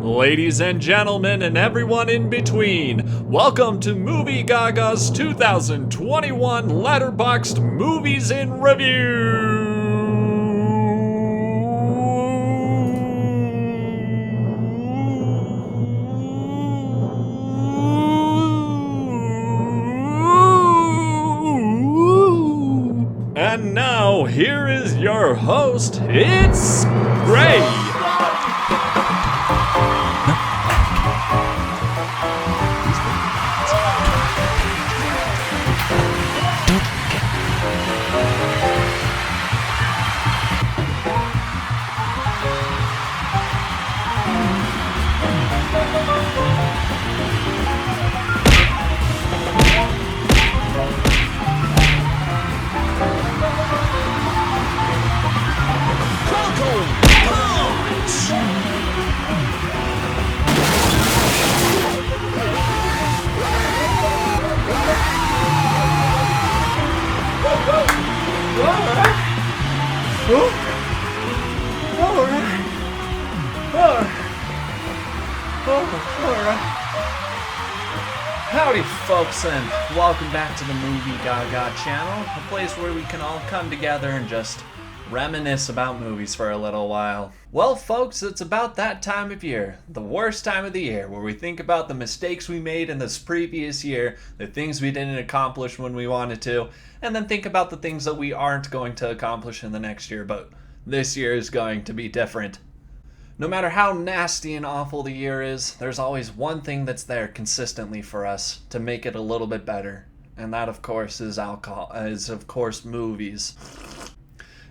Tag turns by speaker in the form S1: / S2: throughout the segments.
S1: Ladies and gentlemen, and everyone in between, welcome to Movie Gaga's 2021 Letterboxd Movies in Review! And now, here is your host, it's Ray! Howdy folks, and welcome back to the Movie Gaga channel, a place where we can all come together and just reminisce about movies for a little while. Well folks, it's about that time of year, the worst time of the year, where we think about the mistakes we made in this previous year, the things we didn't accomplish when we wanted to, and then think about the things that we aren't going to accomplish in the next year, but this year is going to be different. No matter how nasty and awful the year is, there's always one thing that's there consistently for us to make it a little bit better. And that, of course, is movies.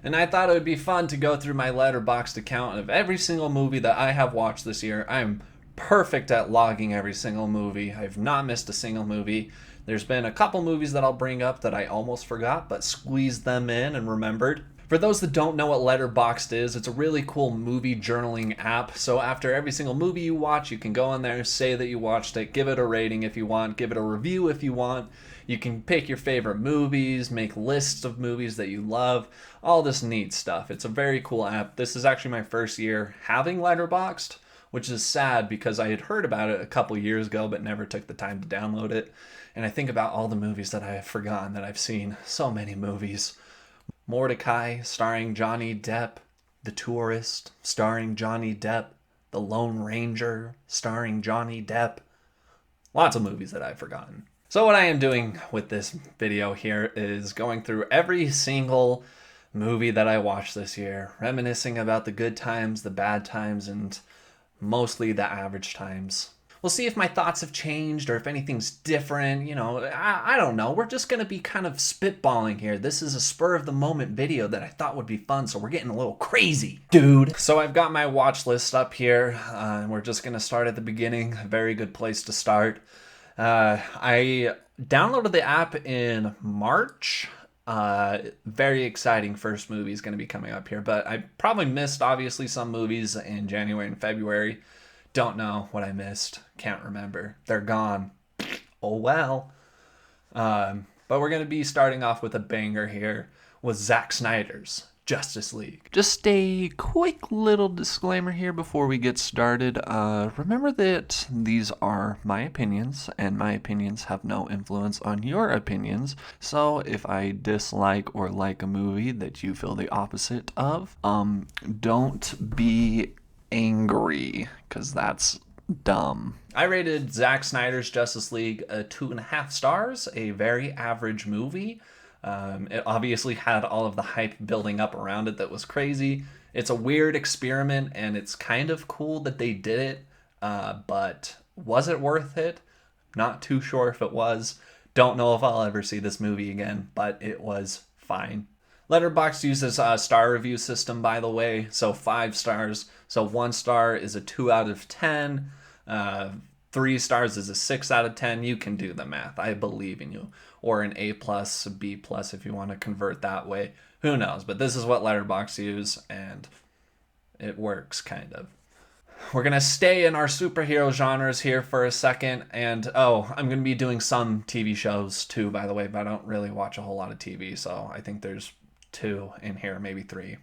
S1: And I thought it would be fun to go through my Letterboxd account of every single movie that I have watched this year. I'm perfect at logging every single movie. I've not missed a single movie. There's been a couple movies that I'll bring up that I almost forgot, but squeezed them in and remembered. For those that don't know what Letterboxd is, it's a really cool movie journaling app. So after every single movie you watch, you can go in there, say that you watched it, give it a rating if you want, give it a review if you want. You can pick your favorite movies, make lists of movies that you love, all this neat stuff. It's a very cool app. This is actually my first year having Letterboxd, which is sad because I had heard about it a couple years ago but never took the time to download it. And I think about all the movies that I have forgotten that I've seen. So many movies. Mordecai, starring Johnny Depp. The Tourist, starring Johnny Depp. The Lone Ranger, starring Johnny Depp. Lots of movies that I've forgotten. So what I am doing with this video here is going through every single movie that I watched this year, reminiscing about the good times, the bad times, and mostly the average times. We'll see if my thoughts have changed or if anything's different. You know, I don't know. We're just going to be kind of spitballing here. This is a spur of the moment video that I thought would be fun, so we're getting a little crazy, dude. So I've got my watch list up here, and we're just going to start at the beginning. A very good place to start. I downloaded the app in March. Very exciting first movie is going to be coming up here, but I probably missed obviously some movies in January and February. Don't know what I missed. Can't remember. They're gone. Oh well. But we're going to be starting off with a banger here with Zack Snyder's Justice League. Just a quick little disclaimer here before we get started. Remember that these are my opinions, and my opinions have no influence on your opinions. So if I dislike or like a movie that you feel the opposite of, don't be angry, because that's dumb. I rated Zack Snyder's Justice League 2.5 stars, a very average movie. It obviously had all of the hype building up around it that was crazy. It's a weird experiment, and it's kind of cool that they did it, but was it worth it? Not too sure if it was. Don't know if I'll ever see this movie again, but it was fine. Letterboxd uses a star review system, by the way, so 5 stars. So 1 star is a 2 out of 10. 3 stars is a 6 out of 10. You can do the math. I believe in you. Or an A+, B+ if you want to convert that way. Who knows? But this is what Letterboxd use, and it works, kind of. We're going to stay in our superhero genres here for a second. And, I'm going to be doing some TV shows, too, by the way. But I don't really watch a whole lot of TV, so I think there's 2 in here, maybe 3.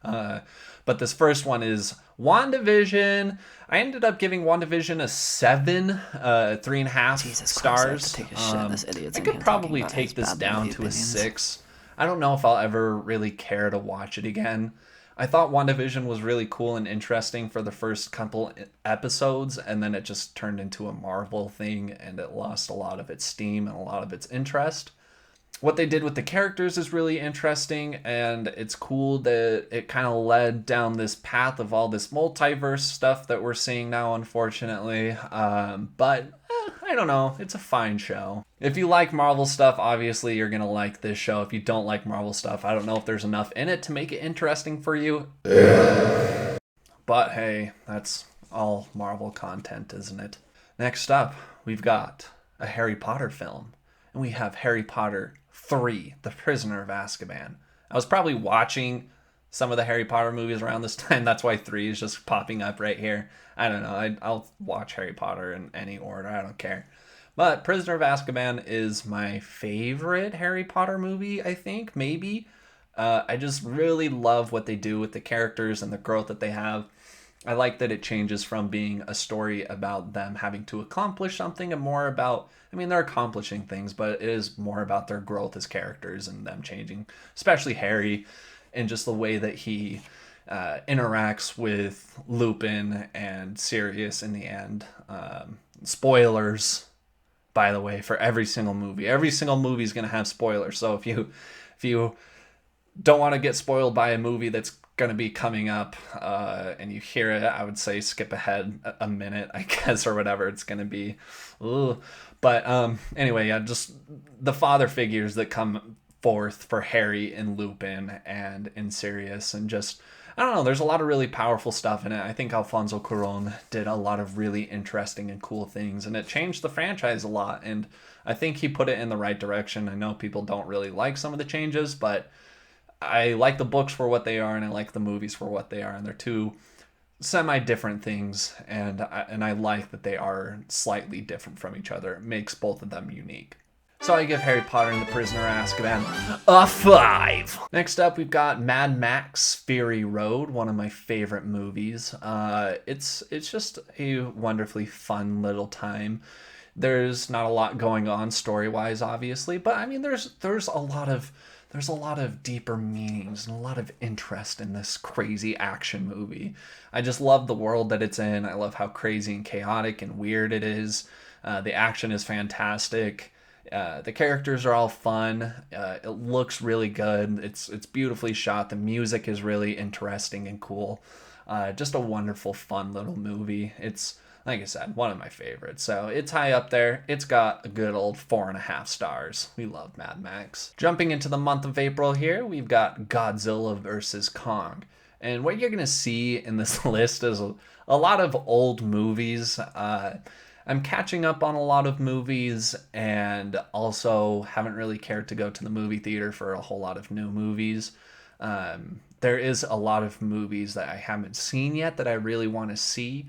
S1: But this first one is WandaVision, I ended up giving WandaVision a 7, 3.5
S2: Jesus
S1: stars.
S2: Christ, I have to take a shit. This idiot's
S1: I
S2: in
S1: could
S2: here talking
S1: probably
S2: about
S1: take
S2: his
S1: this
S2: bad
S1: down
S2: movie
S1: to a
S2: opinions.
S1: 6. I don't know if I'll ever really care to watch it again. I thought WandaVision was really cool and interesting for the first couple episodes, and then it just turned into a Marvel thing, and it lost a lot of its steam and a lot of its interest. What they did with the characters is really interesting, and it's cool that it kind of led down this path of all this multiverse stuff that we're seeing now, unfortunately. But I don't know, it's a fine show. If you like Marvel stuff, obviously you're gonna like this show. If you don't like Marvel stuff, I don't know if there's enough in it to make it interesting for you. But hey, that's all Marvel content, isn't it? Next up, we've got a Harry Potter film, and we have Harry Potter 3, The Prisoner of Azkaban. I was probably watching some of the Harry Potter movies around this time. That's why 3 is just popping up right here. I don't know. I'll watch Harry Potter in any order. I don't care. But Prisoner of Azkaban is my favorite Harry Potter movie, I think, maybe. I just really love what they do with the characters and the growth that they have. I like that it changes from being a story about them having to accomplish something and more about, I mean, they're accomplishing things, but it is more about their growth as characters and them changing, especially Harry, and just the way that he interacts with Lupin and Sirius in the end. Spoilers, by the way, for every single movie. Every single movie is going to have spoilers. So if you don't want to get spoiled by a movie that's going to be coming up and you hear it, I would say skip ahead a minute, I guess, or whatever it's going to be. Ooh. But anyway, yeah, just the father figures that come forth for Harry and Lupin and in Sirius, and just, I don't know, there's a lot of really powerful stuff in it. I think Alfonso Cuarón did a lot of really interesting and cool things, and it changed the franchise a lot, and I think he put it in the right direction. I know people don't really like some of the changes, but I like the books for what they are, and I like the movies for what they are, and they're two semi-different things, and I like that they are slightly different from each other. It makes both of them unique. So I give Harry Potter and the Prisoner of Azkaban a 5. Next up, we've got Mad Max Fury Road, one of my favorite movies. It's just a wonderfully fun little time. There's not a lot going on story-wise, obviously, but I mean, there's a lot of deeper meanings and a lot of interest in this crazy action movie. I just love the world that it's in. I love how crazy and chaotic and weird it is. The action is fantastic. The characters are all fun. It looks really good. It's beautifully shot. The music is really interesting and cool. Just a wonderful, fun little movie. It's, like I said, one of my favorites. So it's high up there. It's got a good old 4.5 stars. We love Mad Max. Jumping into the month of April here, we've got Godzilla vs. Kong. And what you're going to see in this list is a lot of old movies. I'm catching up on a lot of movies, and also haven't really cared to go to the movie theater for a whole lot of new movies. There is a lot of movies that I haven't seen yet that I really want to see.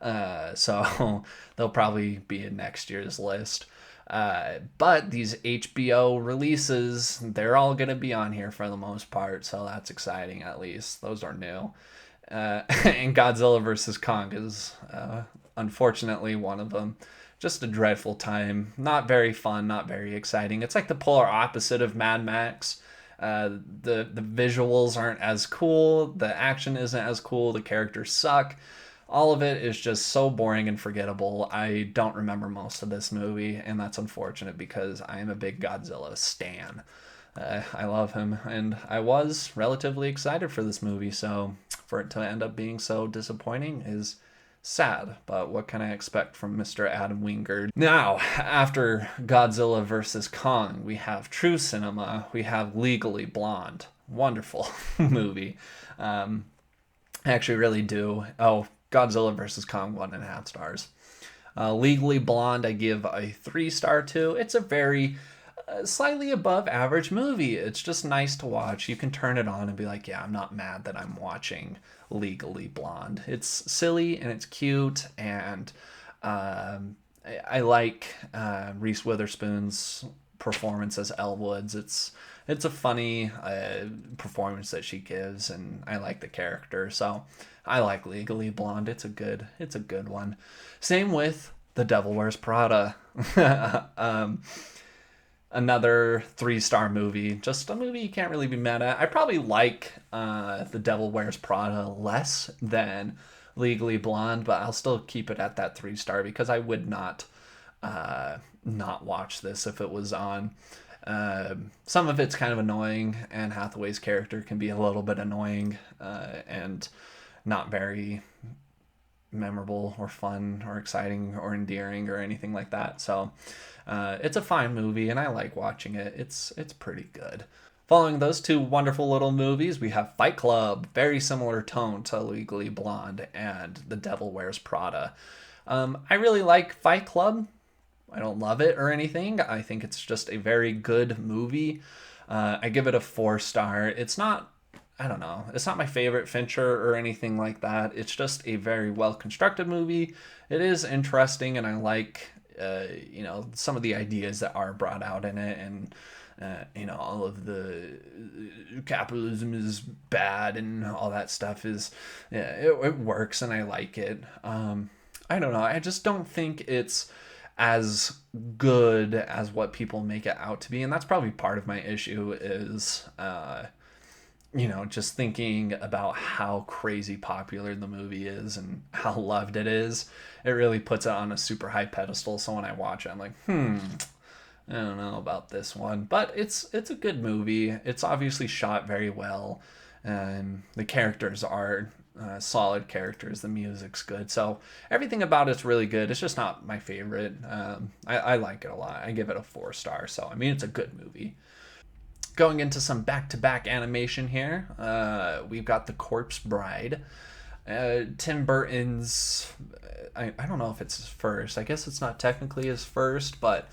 S1: So they'll probably be in next year's list. But these HBO releases, they're all going to be on here for the most part, so that's exciting at least. Those are new. And Godzilla vs. Kong is unfortunately one of them. Just a dreadful time. Not very fun, not very exciting. It's like the polar opposite of Mad Max. The visuals aren't as cool, the action isn't as cool, the characters suck. All of it is just so boring and forgettable. I don't remember most of this movie, and that's unfortunate because I am a big Godzilla stan. I love him, and I was relatively excited for this movie, so for it to end up being so disappointing is sad, but what can I expect from Mr. Adam Wingard? Now, after Godzilla vs. Kong, we have True Cinema, we have Legally Blonde. Wonderful movie. I actually really do. Oh, Godzilla vs. Kong, 1.5 stars. Legally Blonde, I give a 3-star to. It's a very slightly above average movie. It's just nice to watch. You can turn it on and be like, yeah, I'm not mad that I'm watching Legally Blonde. It's silly and it's cute, and I like Reese Witherspoon's performance as Elle Woods. It's a funny performance that she gives, and I like the character. So I like Legally Blonde. It's a good one. Same with The Devil Wears Prada. Another 3-star movie. Just a movie you can't really be mad at. I probably like The Devil Wears Prada less than Legally Blonde, but I'll still keep it at that 3-star because I would not watch this if it was on. Some of it's kind of annoying, and Hathaway's character can be a little bit annoying and not very memorable or fun or exciting or endearing or anything like that. So it's a fine movie, and I like watching it. It's pretty good. Following those two wonderful little movies, we have Fight Club, very similar tone to Legally Blonde and The Devil Wears Prada. I really like Fight Club. I don't love it or anything. I think it's just a very good movie. I give it a 4-star. It's not, I don't know, it's not my favorite Fincher or anything like that. It's just a very well-constructed movie. It is interesting, and I like, some of the ideas that are brought out in it, and all of the capitalism is bad and all that stuff is, it works, and I like it. I don't know. I just don't think it's as good as what people make it out to be, and that's probably part of my issue is just thinking about how crazy popular the movie is and how loved it is. It really puts it on a super high pedestal, so when I watch it, I'm like, I don't know about this one, but it's a good movie. It's obviously shot very well, and the characters are solid characters. The music's good, so everything about it's really good. It's just not my favorite. I like it a lot. I give it a 4-star. So I mean, it's a good movie. Going into some back-to-back animation here, we've got The Corpse Bride. Tim Burton's, I don't know if it's his first. I guess it's not technically his first, but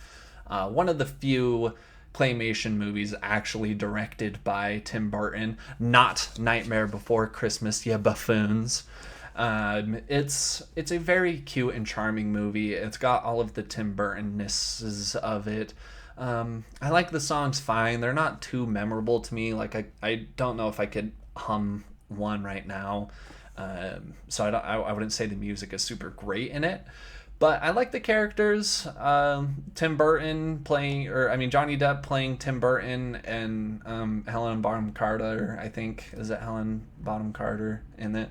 S1: one of the few claymation movies actually directed by Tim Burton, not Nightmare Before Christmas, ya buffoons. It's a very cute and charming movie. It's got all of the Tim Burton-nesses of it. I like the songs fine. They're not too memorable to me. Like I don't know if I could hum one right now. So I wouldn't say the music is super great in it. But I like the characters. Johnny Depp playing Tim Burton, and Helen Bonham Carter, I think. Is it Helen Bonham Carter in it?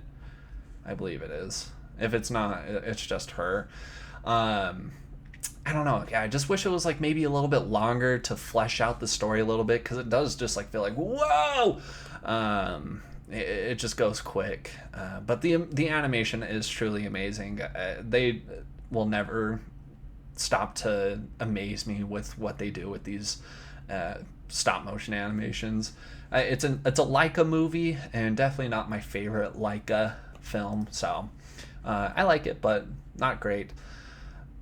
S1: I believe it is. If it's not, it's just her. I don't know. Yeah, I just wish it was like maybe a little bit longer to flesh out the story a little bit, because it does just like feel like, whoa! It just goes quick. But the animation is truly amazing. They will never stop to amaze me with what they do with these stop motion animations. It's a Leica movie, and definitely not my favorite Leica film, so I like it, but not great.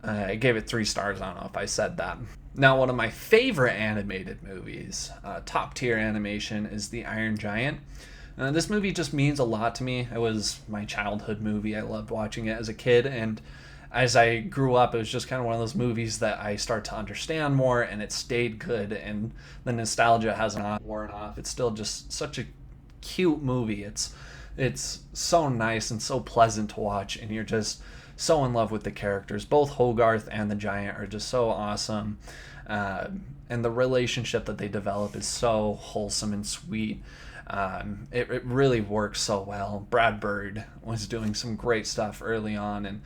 S1: I gave it 3 stars. I don't know if I said that. Now, one of my favorite animated movies, top tier animation, is The Iron Giant. This movie just means a lot to me. It was my childhood movie. I loved watching it as a kid, and as I grew up, it was just kind of one of those movies that I start to understand more, and it stayed good, and the nostalgia hasn't worn off. It's still just such a cute movie. It's so nice and so pleasant to watch, and you're just so in love with the characters. Both Hogarth and the Giant are just so awesome, and the relationship that they develop is so wholesome and sweet. It really works so well. Brad Bird was doing some great stuff early on, and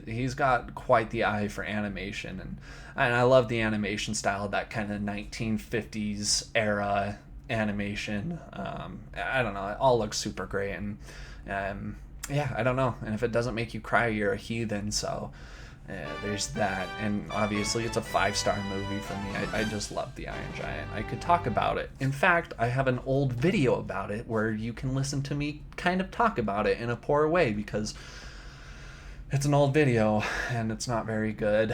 S1: he's got quite the eye for animation, and I love the animation style, that kind of 1950s era animation. I don't know, it all looks super great, and I don't know, and if it doesn't make you cry, you're a heathen. So there's that, and obviously it's a 5-star movie for me. I just love The Iron Giant. I could talk about it. In fact, I have an old video about it where you can listen to me kind of talk about it in a poor way, because it's an old video and it's not very good.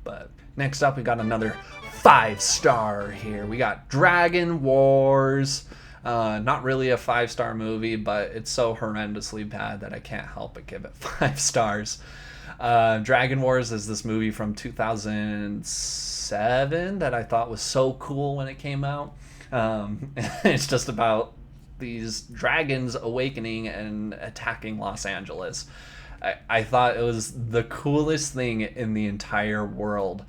S1: But next up, we got another 5-star here. We got Dragon Wars. Not really a 5-star movie, but it's so horrendously bad that I can't help but give it 5 stars. Dragon Wars is this movie from 2007 that I thought was so cool when it came out. It's just about these dragons awakening and attacking Los Angeles. I thought it was the coolest thing in the entire world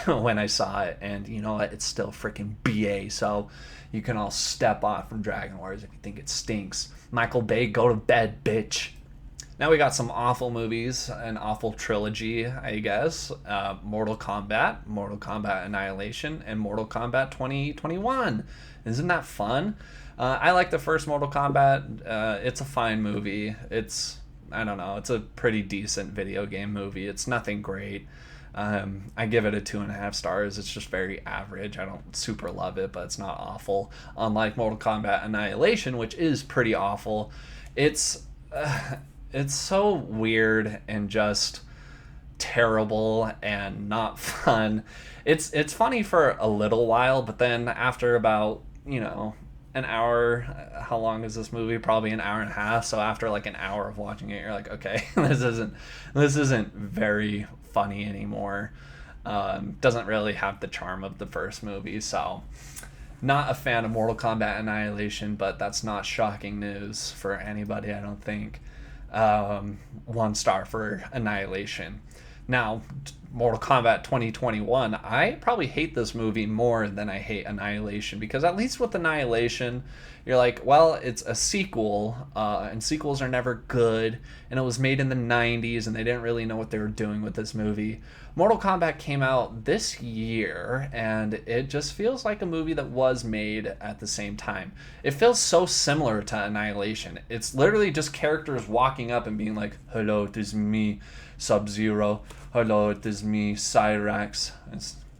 S1: when I saw it, and you know what? It's still freaking BA, so you can all step off from Dragon Wars if you think it stinks. Michael Bay, go to bed, bitch. Now we got some awful movies, an awful trilogy, I guess. Mortal Kombat Annihilation, and Mortal Kombat 2021. Isn't that fun? I like the first Mortal Kombat. It's a fine movie. I don't know, it's a pretty decent video game movie. It's nothing great. I give it a 2.5 stars. It's just very average. I don't super love it, but it's not awful. Unlike Mortal Kombat Annihilation, which is pretty awful. It's so weird and just terrible and not fun. It's funny for a little while, but then after about, an hour, how long is this movie? Probably an hour and a half. So after like an hour of watching it, you're like, okay, this isn't very funny anymore. Doesn't really have the charm of the first movie. So not a fan of Mortal Kombat Annihilation, but that's not shocking news for anybody, I don't think. 1 star for Annihilation. Now, Mortal Kombat 2021, I probably hate this movie more than I hate Annihilation, because at least with Annihilation, you're like, well, it's a sequel, and sequels are never good, and it was made in the 90s, and they didn't really know what they were doing with this movie. Mortal Kombat came out this year, and it just feels like a movie that was made at the same time. It feels so similar to Annihilation. It's literally just characters walking up and being like, hello, it is me, Sub-Zero. Hello, it is me, Cyrax.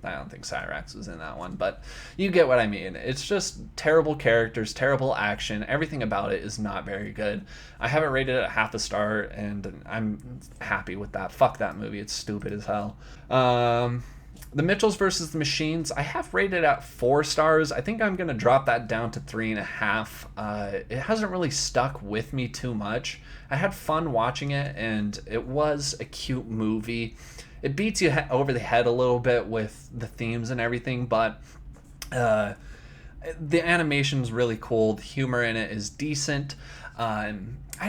S1: I don't think Cyrax was in that one, but you get what I mean. It's just terrible characters, terrible action. Everything about it is not very good. I have it rated at 0.5 star, and I'm happy with that. Fuck that movie. It's stupid as hell. The Mitchells versus the Machines, I have rated at 4 stars. I think I'm going to drop that down to 3.5. It hasn't really stuck with me too much. I had fun watching it, and it was a cute movie. It beats you over the head a little bit with the themes and everything, but the animation's really cool. The humor in it is decent. I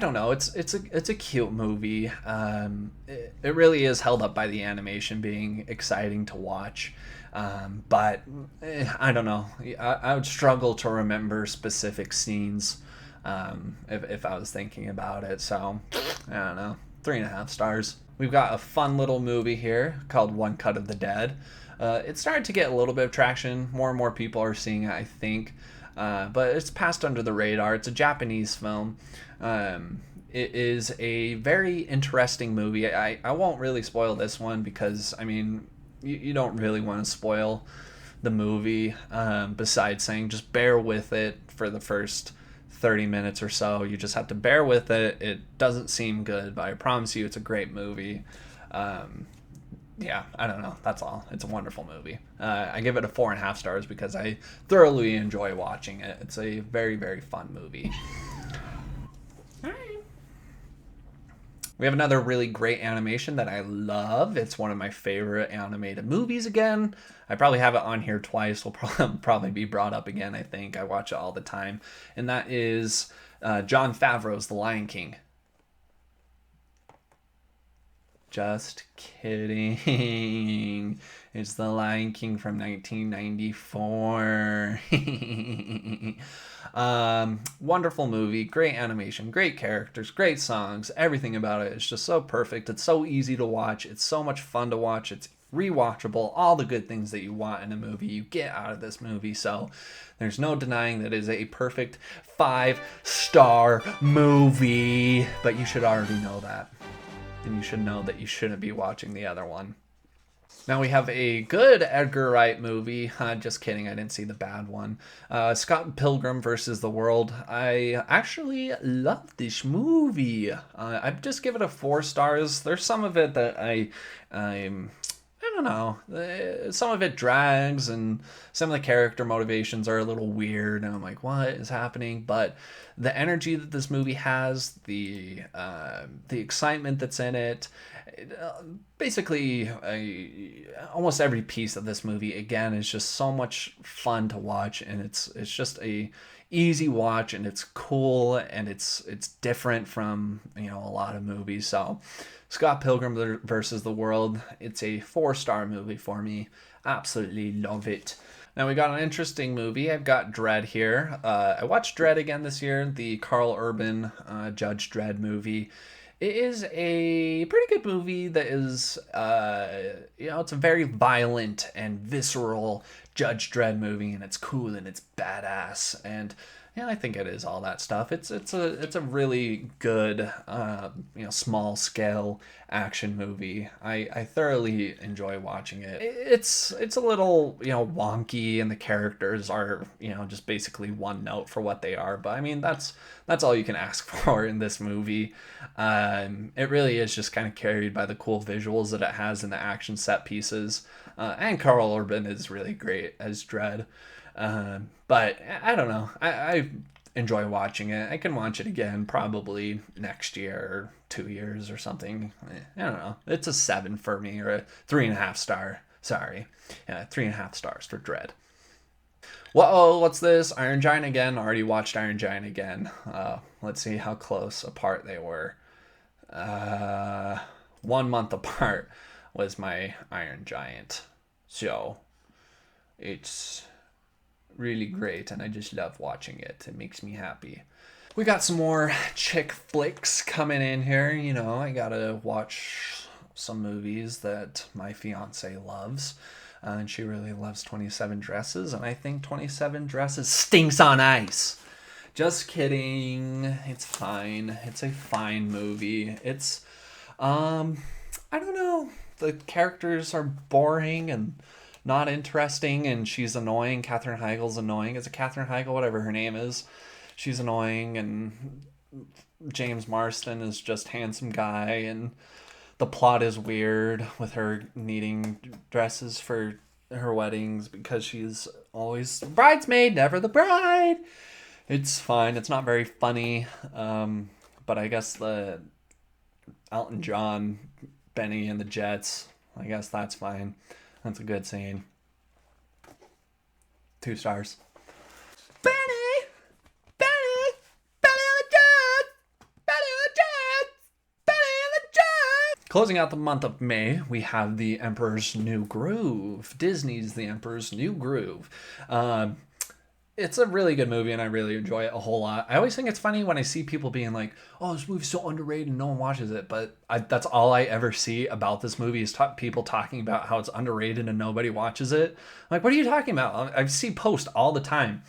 S1: don't know. It's a cute movie. It really is held up by the animation being exciting to watch. But I don't know. I would struggle to remember specific scenes if I was thinking about it. So I don't know. 3.5 stars. We've got a fun little movie here called One Cut of the Dead. It started to get a little bit of traction. More and more people are seeing it, I think. But it's passed under the radar. It's a Japanese film. It is a very interesting movie. I won't really spoil this one because, I mean, you don't really want to spoil the movie besides saying just bear with it for the first 30 minutes or so. You just have to bear with it. It doesn't seem good, but I promise you it's a great movie. Yeah, I don't know. That's all. It's a wonderful movie. I give it a 4.5 stars because I thoroughly enjoy watching it. It's a very, very fun movie. We have another really great animation that I love. It's one of my favorite animated movies again. I probably have it on here twice. Will probably be brought up again, I think. I watch it all the time. And that is Jon Favreau's The Lion King. Just kidding. It's The Lion King from 1994. Wonderful movie, great animation, great characters, great songs. Everything about it is just so perfect. It's so easy to watch. It's so much fun to watch. It's rewatchable. All the good things that you want in a movie, you get out of this movie. So there's no denying that it is a perfect 5-star movie. But you should already know that. And you should know that you shouldn't be watching the other one. Now we have a good Edgar Wright movie. Just kidding, I didn't see the bad one. Scott Pilgrim versus the World. I actually love this movie. I'd just give it a 4 stars. There's some of it that I'm don't know. Some of it drags, and some of the character motivations are a little weird. And I'm like, what is happening? But the energy that this movie has, the excitement that's in it, basically, almost every piece of this movie again is just so much fun to watch, and it's just a easy watch, and it's cool, and it's different from a lot of movies. So Scott Pilgrim versus the World, it's a 4-star movie for me. Absolutely love it. Now we got an interesting movie. I've got Dredd here. I watched Dredd again this year, the Carl Urban Judge Dredd movie. It is a pretty good movie that is, it's a very violent and visceral Judge Dredd movie, and it's cool and it's badass, and I think it is all that stuff. It's a really good, small scale action movie. I thoroughly enjoy watching it. It's a little wonky, and the characters are just basically one note for what they are. But I mean that's all you can ask for in this movie. It really is just kind of carried by the cool visuals that it has in the action set pieces. And Carl Urban is really great as Dredd. But I don't know. I enjoy watching it. I can watch it again probably next year or 2 years or something. I don't know. It's a 7 for me, or a 3.5 star. Sorry. 3.5 stars for Dredd. Whoa, what's this? Iron Giant again. Already watched Iron Giant again. Let's see how close apart they were. 1 month apart was my Iron Giant. So it's really great, and I just love watching it. It makes me happy. We got some more chick flicks coming in here. I gotta watch some movies that my fiance loves. And she really loves 27 Dresses, and I think 27 Dresses stinks on ice. Just kidding. It's fine. It's a fine movie. It's, I don't know. The characters are boring and not interesting, and she's annoying. Katherine Heigl's annoying. Is it Katherine Heigl? Whatever her name is. She's annoying, and James Marsden is just handsome guy, and the plot is weird with her needing dresses for her weddings because she's always the bridesmaid, never the bride. It's fine. It's not very funny, but I guess the Elton John, Benny and the Jets, I guess that's fine. That's a good scene. 2 stars. Benny and the Jets! Benny and the Jets! Benny and the Jets! Closing out the month of May, we have The Emperor's New Groove. Disney's The Emperor's New Groove. It's a really good movie, and I really enjoy it a whole lot. I always think it's funny when I see people being like, oh, this movie's so underrated and no one watches it. But that's all I ever see about this movie is people talking about how it's underrated and nobody watches it. I'm like, what are you talking about? I see posts all the time.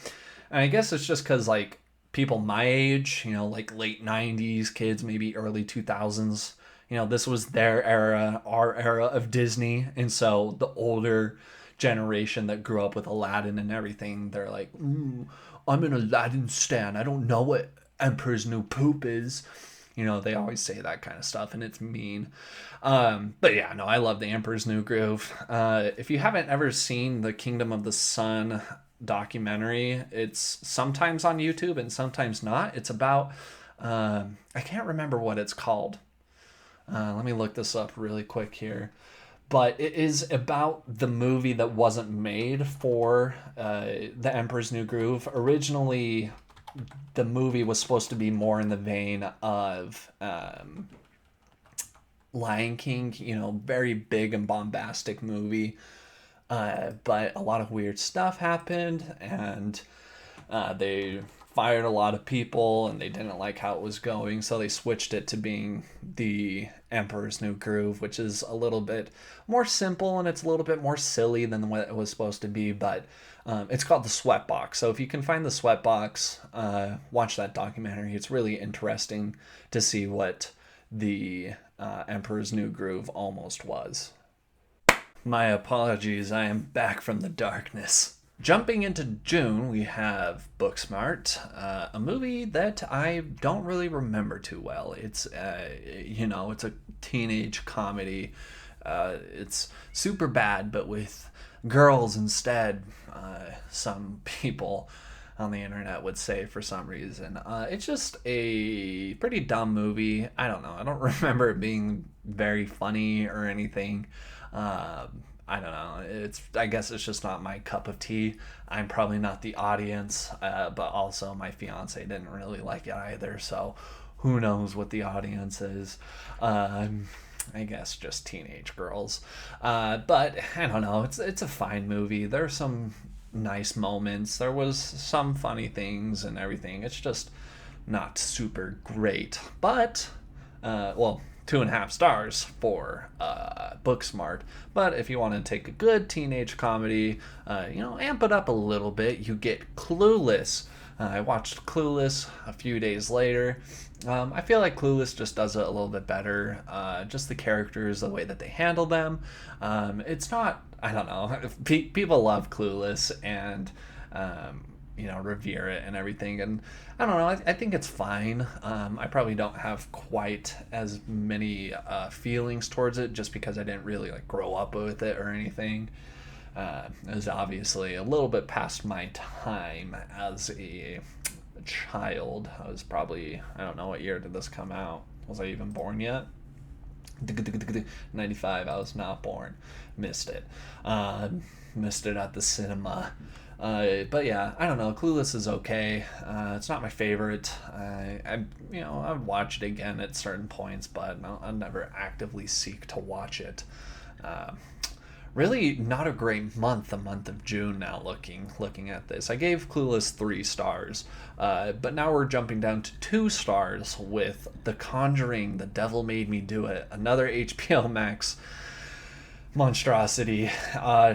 S1: And I guess it's just because, like, people my age, like late 90s kids, maybe early 2000s, this was their era, our era of Disney. And so the older generation that grew up with Aladdin and everything, they're like, I'm an Aladdin stan. I don't know what Emperor's New Poop is. They always say that kind of stuff, and it's mean. But yeah, no, I love The Emperor's New Groove. If you haven't ever seen the Kingdom of the Sun documentary, it's sometimes on YouTube and sometimes not. It's about, I can't remember what it's called. Let me look this up really quick here. But it is about the movie that wasn't made for The Emperor's New Groove. Originally, the movie was supposed to be more in the vein of Lion King, very big and bombastic movie. But a lot of weird stuff happened, and they fired a lot of people, and they didn't like how it was going, so they switched it to being The Emperor's New Groove, which is a little bit more simple, and it's a little bit more silly than what it was supposed to be, but it's called The Sweatbox. So if you can find The Sweatbox, watch that documentary. It's really interesting to see what The Emperor's New Groove almost was. My apologies, I am back from the darkness. Jumping into June, we have Booksmart, a movie that I don't really remember too well. It's, it's a teenage comedy It's super bad, but with girls instead. Some people on the internet would say for some reason. It's just a pretty dumb movie. I don't know. I don't remember it being very funny or anything. I don't know. I guess it's just not my cup of tea. I'm probably not the audience, but also my fiance didn't really like it either. So who knows what the audience is. I guess just teenage girls. But I don't know. It's a fine movie. There's some nice moments. There was some funny things and everything. It's just not super great. But well, 2.5 stars for Booksmart. But if you want to take a good teenage comedy, amp it up a little bit. You get Clueless. I watched Clueless a few days later. I feel like Clueless just does it a little bit better. Just the characters, the way that they handle them. It's not, I don't know. People love Clueless and, revere it and everything. And I don't know. I think it's fine. I probably don't have quite as many feelings towards it just because I didn't really grow up with it or anything. It was obviously a little bit past my time as a child. I was probably, I don't know, what year did this come out? Was I even born yet? 95. I was not born. Missed it. Missed it at the cinema. But yeah, I don't know. Clueless is okay. It's not my favorite. I would watch it again at certain points, but I'll never actively seek to watch it. Really not a great month, the month of June now, looking at this. I gave Clueless 3 stars, but now we're jumping down to 2 stars with The Conjuring, The Devil Made Me Do It, another HBO Max monstrosity.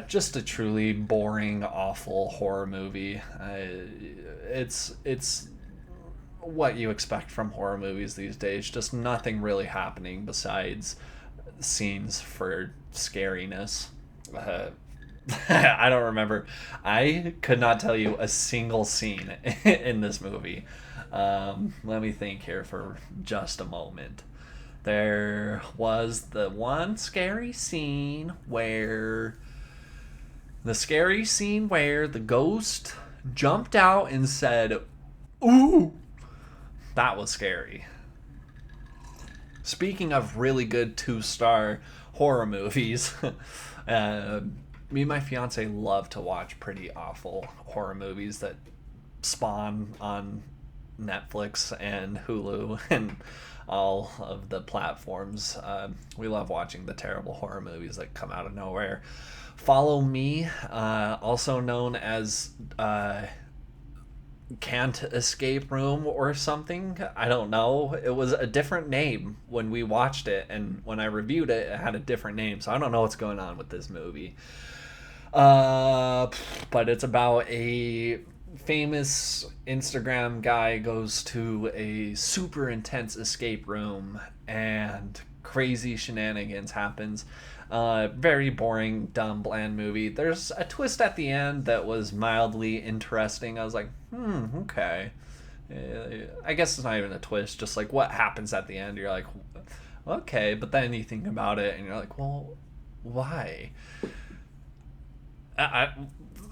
S1: Just a truly boring, awful horror movie. It's what you expect from horror movies these days. Just nothing really happening besides scenes for scariness. I don't remember. I could not tell you a single scene in this movie. Let me think here for just a moment. There was the one scary scene where the ghost jumped out and said, "Ooh!" That was scary. Speaking of really good 2-star horror movies, me and my fiance love to watch pretty awful horror movies that spawn on Netflix and Hulu and all of the platforms. We love watching the terrible horror movies that come out of nowhere. Follow Me, also known as Can't Escape Room or something. I don't know. It was a different name when we watched it, and when I reviewed it, it had a different name. So I don't know what's going on with this movie. But it's about a famous Instagram guy goes to a super intense escape room and crazy shenanigans happens. Very boring, dumb, bland movie. There's a twist at the end that was mildly interesting. I was like, okay. I guess it's not even a twist, just what happens at the end. You're like, okay, but then you think about it and you're like, well, why?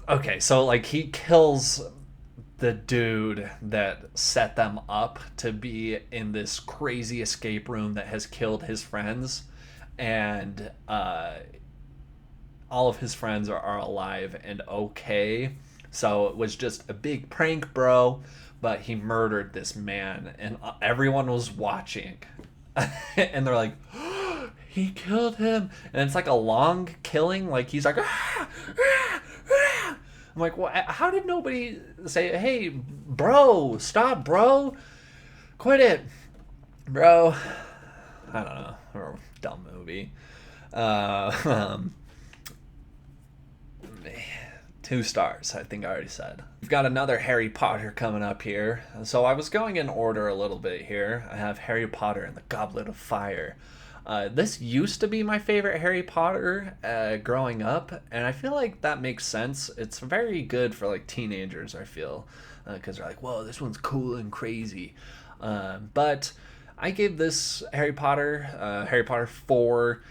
S1: Okay, so he kills the dude that set them up to be in this crazy escape room that has killed his friends, and all of his friends are alive and okay. So it was just a big prank, bro, but he murdered this man and everyone was watching. And they're like, oh, he killed him. And it's a long killing, he's like, ah, ah, ah. I'm like, well, how did nobody say, hey, bro, stop, bro, quit it, bro? I don't know. Dumb movie. 2 stars, I think I already said. We've got another Harry Potter coming up here. So I was going in order a little bit here. I have Harry Potter and the Goblet of Fire. This used to be my favorite Harry Potter growing up, and I feel like that makes sense. It's very good for teenagers, I feel, because they're like, whoa, this one's cool and crazy. But I gave this Harry Potter 4,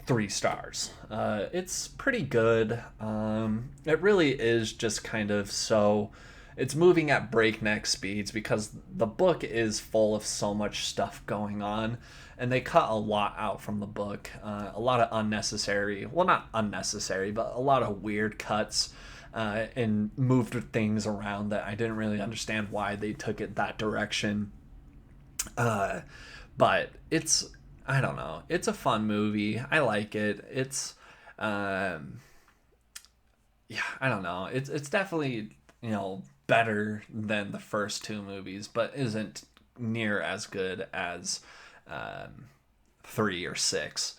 S1: 3 stars. It's pretty good. It really is just kind of so. It's moving at breakneck speeds because the book is full of so much stuff going on, and they cut a lot out from the book. A lot of unnecessary, well, not unnecessary, but a lot of weird cuts, and moved things around that I didn't really understand why they took it that direction. But it's, I don't know, it's a fun movie. I like it. It's yeah, I don't know. It's definitely, better than the first two movies, but isn't near as good as 3 or 6.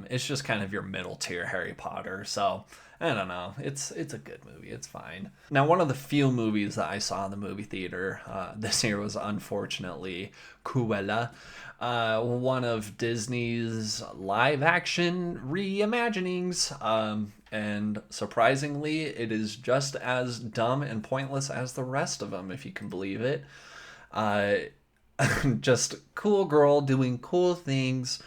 S1: It's just kind of your middle tier Harry Potter. So I don't know. It's a good movie. It's fine. Now, one of the few movies that I saw in the movie theater this year was unfortunately Cruella, one of Disney's live action reimaginings. And surprisingly, it is just as dumb and pointless as the rest of them, if you can believe it. Uh, just cool girl doing cool things.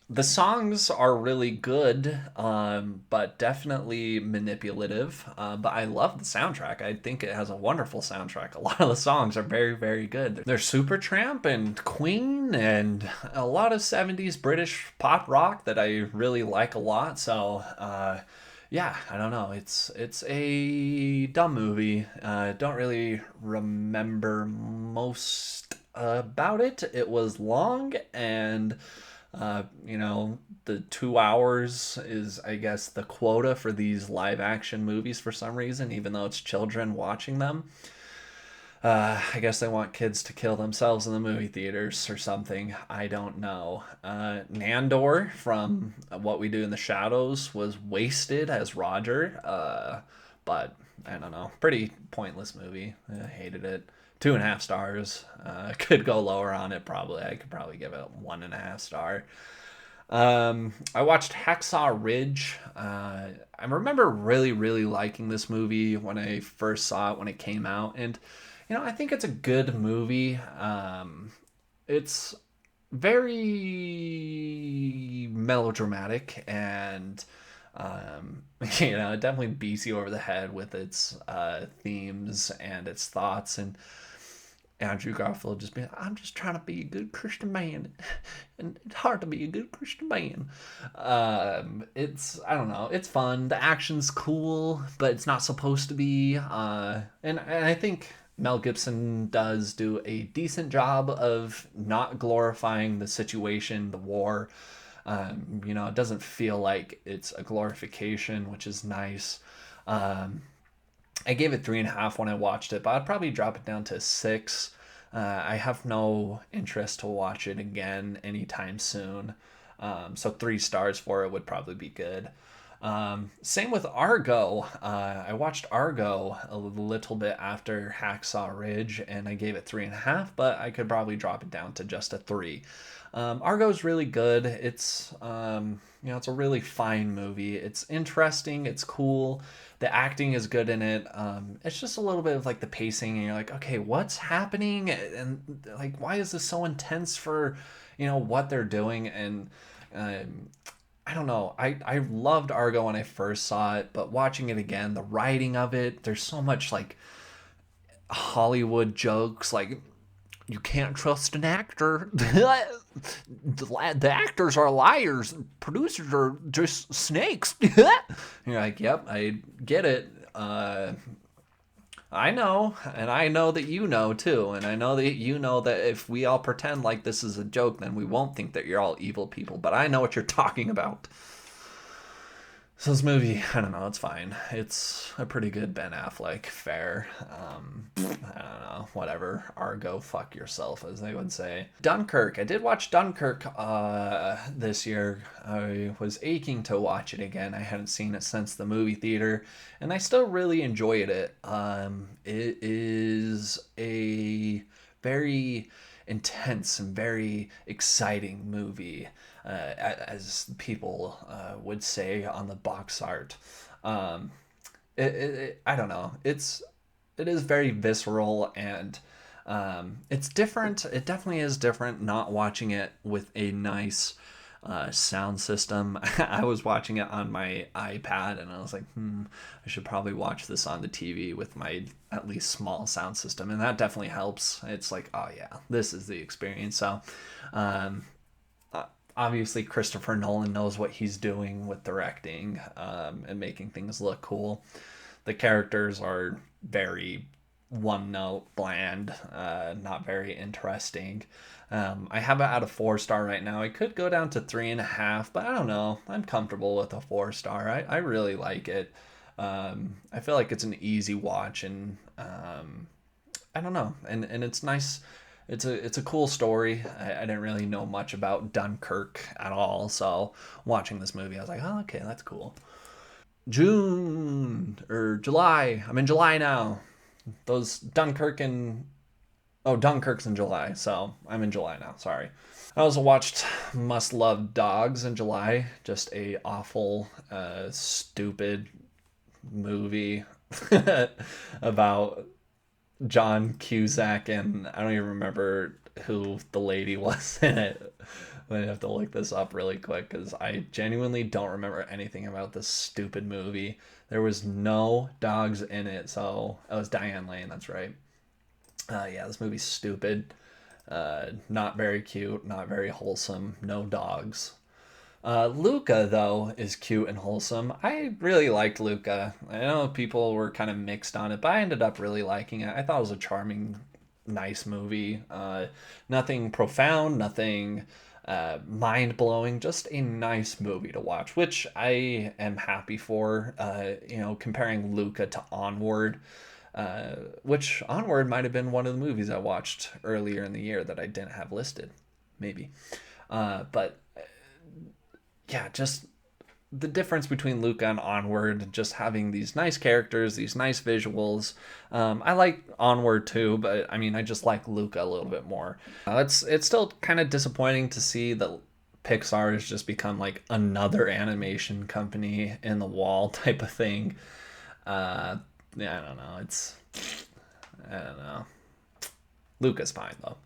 S1: The songs are really good, but definitely manipulative. But I love the soundtrack. I think it has a wonderful soundtrack. A lot of the songs are very, very good. There's Supertramp and Queen and a lot of 70s British pop rock that I really like a lot. So, yeah, I don't know. It's a dumb movie. Don't really remember most about it. It was long, and the 2 hours is, I guess, the quota for these live action movies for some reason, even though it's children watching them. I guess they want kids to kill themselves in the movie theaters or something. I don't know. Nandor from What We Do in the Shadows was wasted as Roger, but I don't know. Pretty pointless movie. I hated it. 2.5 stars. Could go lower on it probably. I could probably give it 1.5 star. I watched Hacksaw Ridge. I remember really, really liking this movie when I first saw it when it came out, and I think it's a good movie. It's very melodramatic, and it definitely beats you over the head with its themes and its thoughts. And Andrew Garfield just being, I'm just trying to be a good Christian man, and it's hard to be a good Christian man. I don't know, it's fun. The action's cool, but it's not supposed to be. And I think Mel Gibson does do a decent job of not glorifying the situation, the war. It doesn't feel like it's a glorification, which is nice. I gave it 3.5 when I watched it, but I'd probably drop it down to 6. I have no interest to watch it again anytime soon. So 3 stars for it would probably be good. Same with Argo. I watched Argo a little bit after Hacksaw Ridge, and I gave it 3.5, but I could probably drop it down to just a 3. Argo's really good. It's it's a really fine movie. It's interesting. It's cool. The acting is good in it. It's just a little bit of like the pacing, and you're like, okay, what's happening? And like, why is this so intense for, what they're doing? And I don't know. I loved Argo when I first saw it, but watching it again, the writing of it, there's so much like Hollywood jokes, like you can't trust an actor. The actors are liars. Producers are just snakes. You're like, yep, I get it. I know, and I know that you know too, and I know that you know that if we all pretend like this is a joke, then we won't think that you're all evil people, but I know what you're talking about. So this movie, I don't know, it's fine. It's a pretty good Ben Affleck fare. I don't know, whatever. Argo, fuck yourself, as they would say. Dunkirk. I did watch Dunkirk this year. I was aching to watch it again. I hadn't seen it since the movie theater, and I still really enjoyed it. It is a very intense and very exciting movie, as people would say on the box art. I don't know. It is very visceral, and It's different. It definitely is different not watching it with a nice sound system. I was watching it on my iPad and I was like, I should probably watch this on the TV with my at least small sound system. And that definitely helps. It's like, oh yeah, this is the experience. So, um, obviously, Christopher Nolan knows what he's doing with directing and making things look cool. The characters are very one note, bland, not very interesting. I have it at a 4 star right now. I could go down to 3.5, but I don't know. I'm comfortable with a 4 star. I really like it. I feel like it's an easy watch, and I don't know, and it's nice. It's a cool story. I didn't really know much about Dunkirk at all, so watching this movie, I was like, oh, okay, that's cool. June or July. I'm in July now. Those Dunkirk and Dunkirk's in July, so I'm in July now. Sorry. I also watched Must Love Dogs in July. Just a awful, stupid movie about John Cusack, and I don't even remember who the lady was in it. I have to look this up really quick because I genuinely don't remember anything about this stupid movie. There was no dogs in it, so it was Diane Lane. That's right. Yeah, this movie's stupid. Not very cute, not very wholesome. No dogs. Luca, though, is cute and wholesome. I really liked Luca. I know people were kind of mixed on it, but I ended up really liking it. I thought it was a charming, nice movie. Nothing profound, nothing mind blowing, just a nice movie to watch, which I am happy for. Comparing Luca to Onward. Which Onward might have been one of the movies I watched earlier in the year that I didn't have listed, maybe. But yeah, just the difference between Luca and Onward, just having these nice characters, these nice visuals. I like Onward too, but I mean, I just like Luca a little bit more. It's still kind of disappointing to see that Pixar has just become like another animation company in the wall type of thing. Yeah, I don't know. I don't know. Luca's fine though.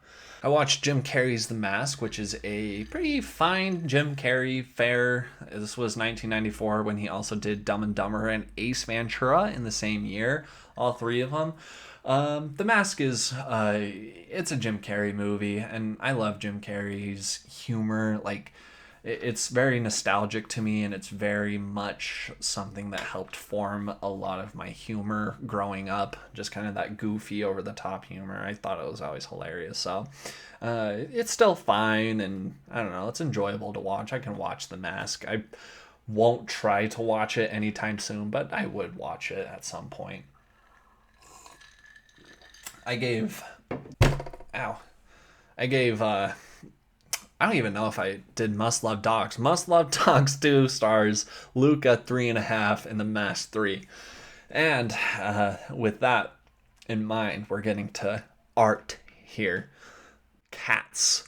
S1: I watched Jim Carrey's The Mask, which is a pretty fine Jim Carrey fare. This was 1994 when he also did Dumb and Dumber and Ace Ventura in the same year, all three of them. The Mask is it's a Jim Carrey movie, and I love Jim Carrey's humor. Like, it's very nostalgic to me, and it's very much something that helped form a lot of my humor growing up. Just kind of that goofy, over the top humor. I thought it was always hilarious. So it's still fine, and I don't know, it's enjoyable to watch. I can watch The Mask. I won't try to watch it anytime soon, but I would watch it at some point. I gave. Ow. I gave. I don't even know if I did Must Love Dogs. Must Love Dogs 2 stars, Luca 3.5, and The Mask 3. And with that in mind, we're getting to art here. Cats.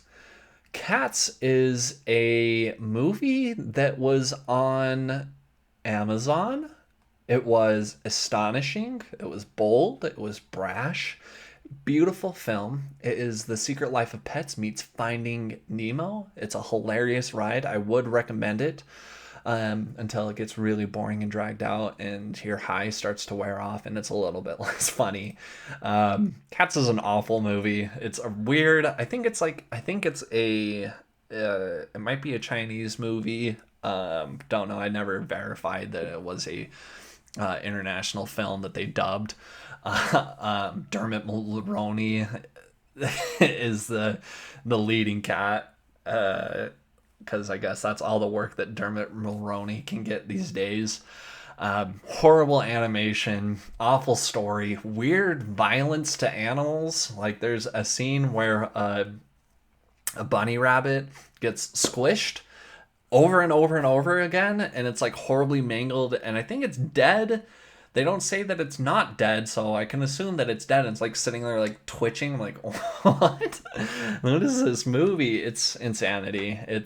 S1: Cats is a movie that was on Amazon. It was astonishing. It was bold. It was brash. Beautiful film. It is The Secret Life of Pets meets Finding Nemo. It's a hilarious ride. I would recommend it until it gets really boring and dragged out and your high starts to wear off and it's a little bit less funny. Cats is an awful movie. It's a weird, I think it's it might be a Chinese movie. Don't know. I never verified that it was a international film that they dubbed. Dermot Mulroney is the leading cat, because I guess that's all the work that Dermot Mulroney can get these days. Horrible animation, awful story, weird violence to animals. Like, there's a scene where a bunny rabbit gets squished over and over and over again, and it's like horribly mangled, and I think it's dead. They don't say that it's not dead, so I can assume that it's dead. And it's like sitting there like twitching. I'm like, what? What is this movie? It's insanity. I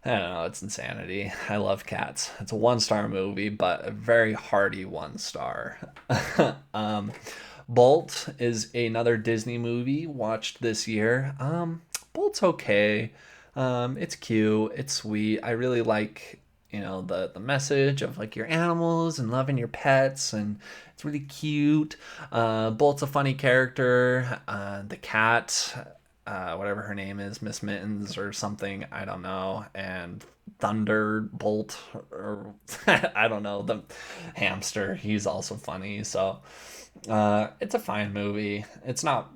S1: don't know, it's insanity. I love Cats. It's a 1 star movie, but a very hearty 1 star. Bolt is another Disney movie watched this year. Bolt's okay. It's cute. It's sweet. I really like, the message of like your animals and loving your pets, and it's really cute. Bolt's a funny character. The cat, whatever her name is, Miss Mittens or something, I don't know, and Thunderbolt, or I don't know, the hamster, he's also funny. So it's a fine movie. It's not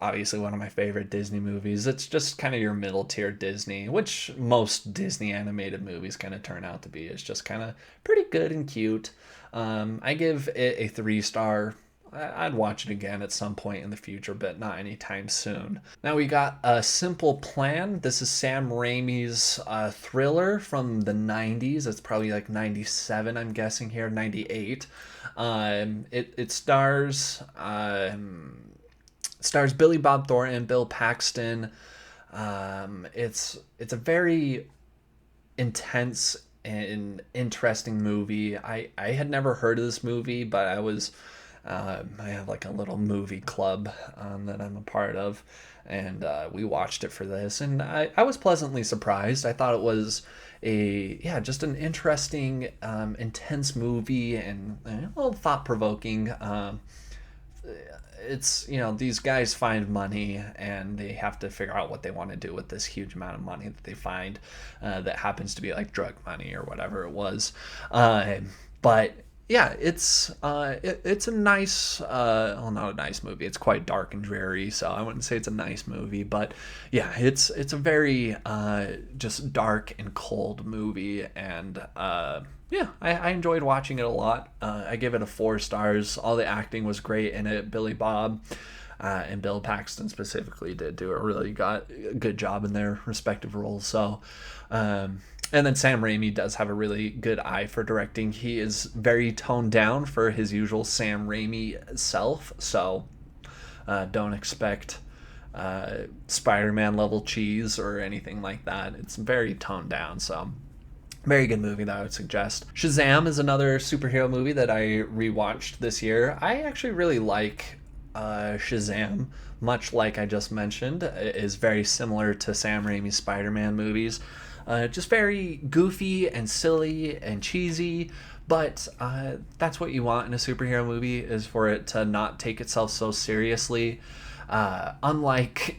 S1: obviously one of my favorite Disney movies. It's just kind of your middle tier Disney, which most Disney animated movies kind of turn out to be. It's just kind of pretty good and cute. I give it a 3-star. I'd watch it again at some point in the future, but not anytime soon. Now we got A Simple Plan. This is Sam Raimi's thriller from the 90s. It's probably like 97, I'm guessing here, 98. It stars Billy Bob Thornton, Bill Paxton. It's a very intense and interesting movie. I had never heard of this movie, but I have like a little movie club that I'm a part of, and we watched it for this, and I was pleasantly surprised. I thought it was just an interesting, intense movie, and a little thought-provoking. It's, these guys find money and they have to figure out what they want to do with this huge amount of money that they find, that happens to be like drug money or whatever it was. But yeah, it's a nice, not a nice movie. It's quite dark and dreary, so I wouldn't say it's a nice movie, but yeah, it's a very just dark and cold movie, and I enjoyed watching it a lot. I give it a 4 stars. All the acting was great in it. Billy Bob and Bill Paxton specifically did do a really good job in their respective roles. So, and then Sam Raimi does have a really good eye for directing. He is very toned down for his usual Sam Raimi self. So, don't expect Spider-Man level cheese or anything like that. It's very toned down. So, very good movie that I would suggest. Shazam is another superhero movie that I rewatched this year. I actually really like Shazam, much like I just mentioned. It is very similar to Sam Raimi's Spider-Man movies. Just very goofy and silly and cheesy, but that's what you want in a superhero movie, is for it to not take itself so seriously. Unlike,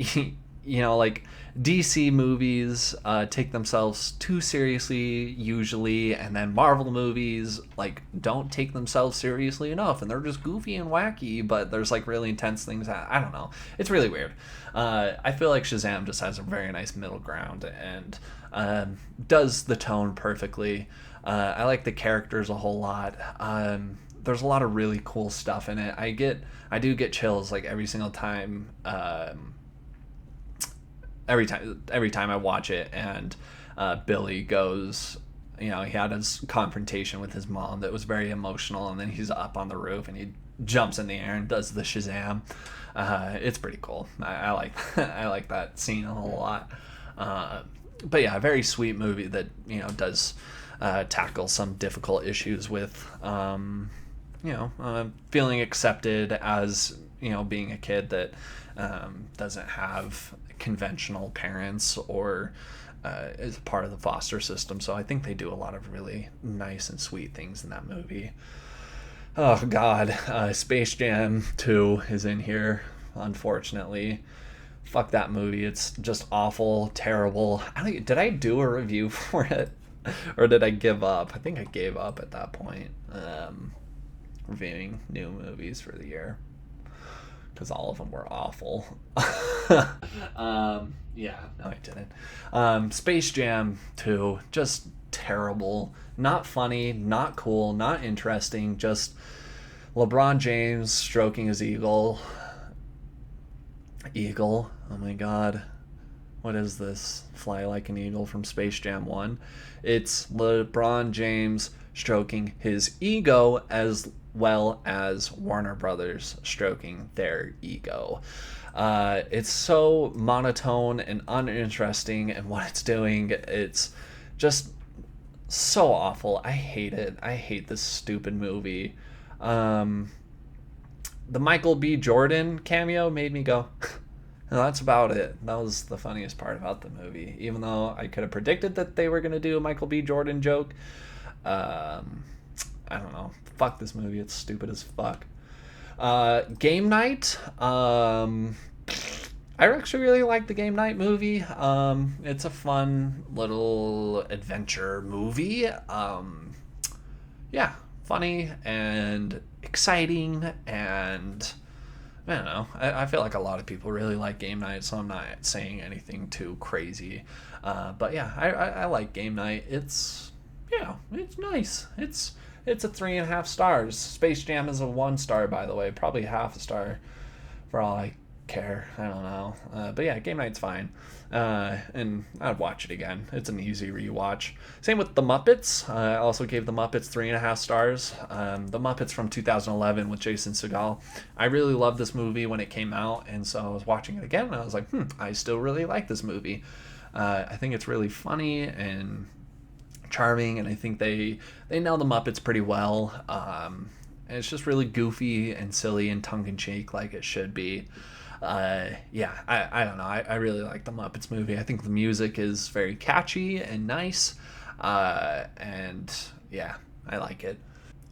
S1: like DC movies take themselves too seriously usually, and then Marvel movies like don't take themselves seriously enough, and they're just goofy and wacky, but there's like really intense things. I don't know, it's really weird. I feel like Shazam just has a very nice middle ground and does the tone perfectly. I like the characters a whole lot. There's a lot of really cool stuff in it. I do get chills like every single time. Every time I watch it, and Billy goes, he had his confrontation with his mom that was very emotional, and then he's up on the roof and he jumps in the air and does the Shazam. It's pretty cool. I like I like that scene a whole lot. But yeah, a very sweet movie that does tackle some difficult issues with feeling accepted as being a kid that doesn't have conventional parents or is part of the foster system. So I think they do a lot of really nice and sweet things in that movie. Oh God, Space Jam 2 is in here, unfortunately. Fuck that movie. It's just awful, terrible. Did I do a review for it? Or did I give up? I think I gave up at that point. Reviewing new movies for the year, because all of them were awful. Yeah, no, I didn't. Space Jam 2, just terrible. Not funny, not cool, not interesting. Just LeBron James stroking his eagle. Eagle? Oh my God. What is this? Fly Like an Eagle from Space Jam 1. It's LeBron James stroking his ego as well as Warner Brothers stroking their ego. It's so monotone and uninteresting in what it's doing. It's just so awful. I hate it. I hate this stupid movie. the Michael B. Jordan cameo made me go. And that's about it. That was the funniest part about the movie. Even though I could have predicted that they were going to do a Michael B. Jordan joke. I don't know. Fuck this movie. It's stupid as fuck. Game Night. I actually really like the Game Night movie. It's a fun little adventure movie. Yeah, funny and exciting, and I don't know. I feel like a lot of people really like Game Night, so I'm not saying anything too crazy. But yeah, I like Game Night. It's nice. It's a 3.5 stars. Space Jam is a 1 star, by the way. Probably half a star for all I care. I don't know. But yeah, Game Night's fine. And I'd watch it again. It's an easy rewatch. Same with The Muppets. I also gave The Muppets 3.5 stars. The Muppets from 2011 with Jason Segel. I really loved this movie when it came out, and so I was watching it again, and I was like, I still really like this movie. I think it's really funny and charming, and I think they nail the Muppets pretty well. And it's just really goofy and silly and tongue-in-cheek like it should be. I don't know. I really like the Muppets movie. I think the music is very catchy and nice. And yeah, I like it.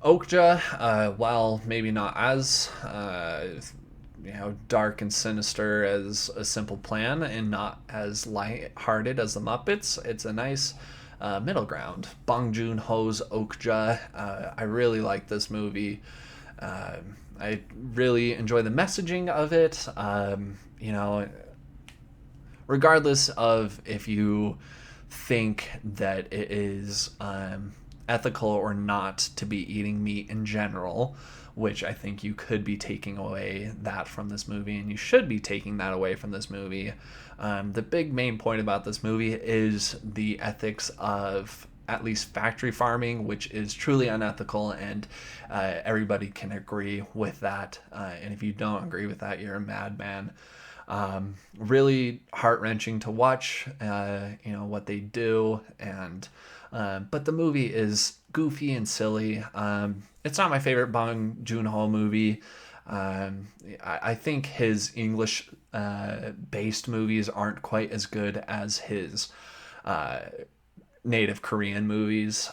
S1: Okja, while maybe not as dark and sinister as A Simple Plan and not as light-hearted as the Muppets, it's a nice middle ground. Bong Joon-ho's Okja. I really like this movie. I really enjoy the messaging of it. Regardless of if you think that it is ethical or not to be eating meat in general, which I think you could be taking away that from this movie, and you should be taking that away from this movie. The big main point about this movie is the ethics of at least factory farming, which is truly unethical, and everybody can agree with that. And if you don't agree with that, you're a madman. Really heart-wrenching to watch, what they do, and but the movie is goofy and silly. It's not my favorite Bong Joon-ho movie. I think his English based movies aren't quite as good as his native Korean movies.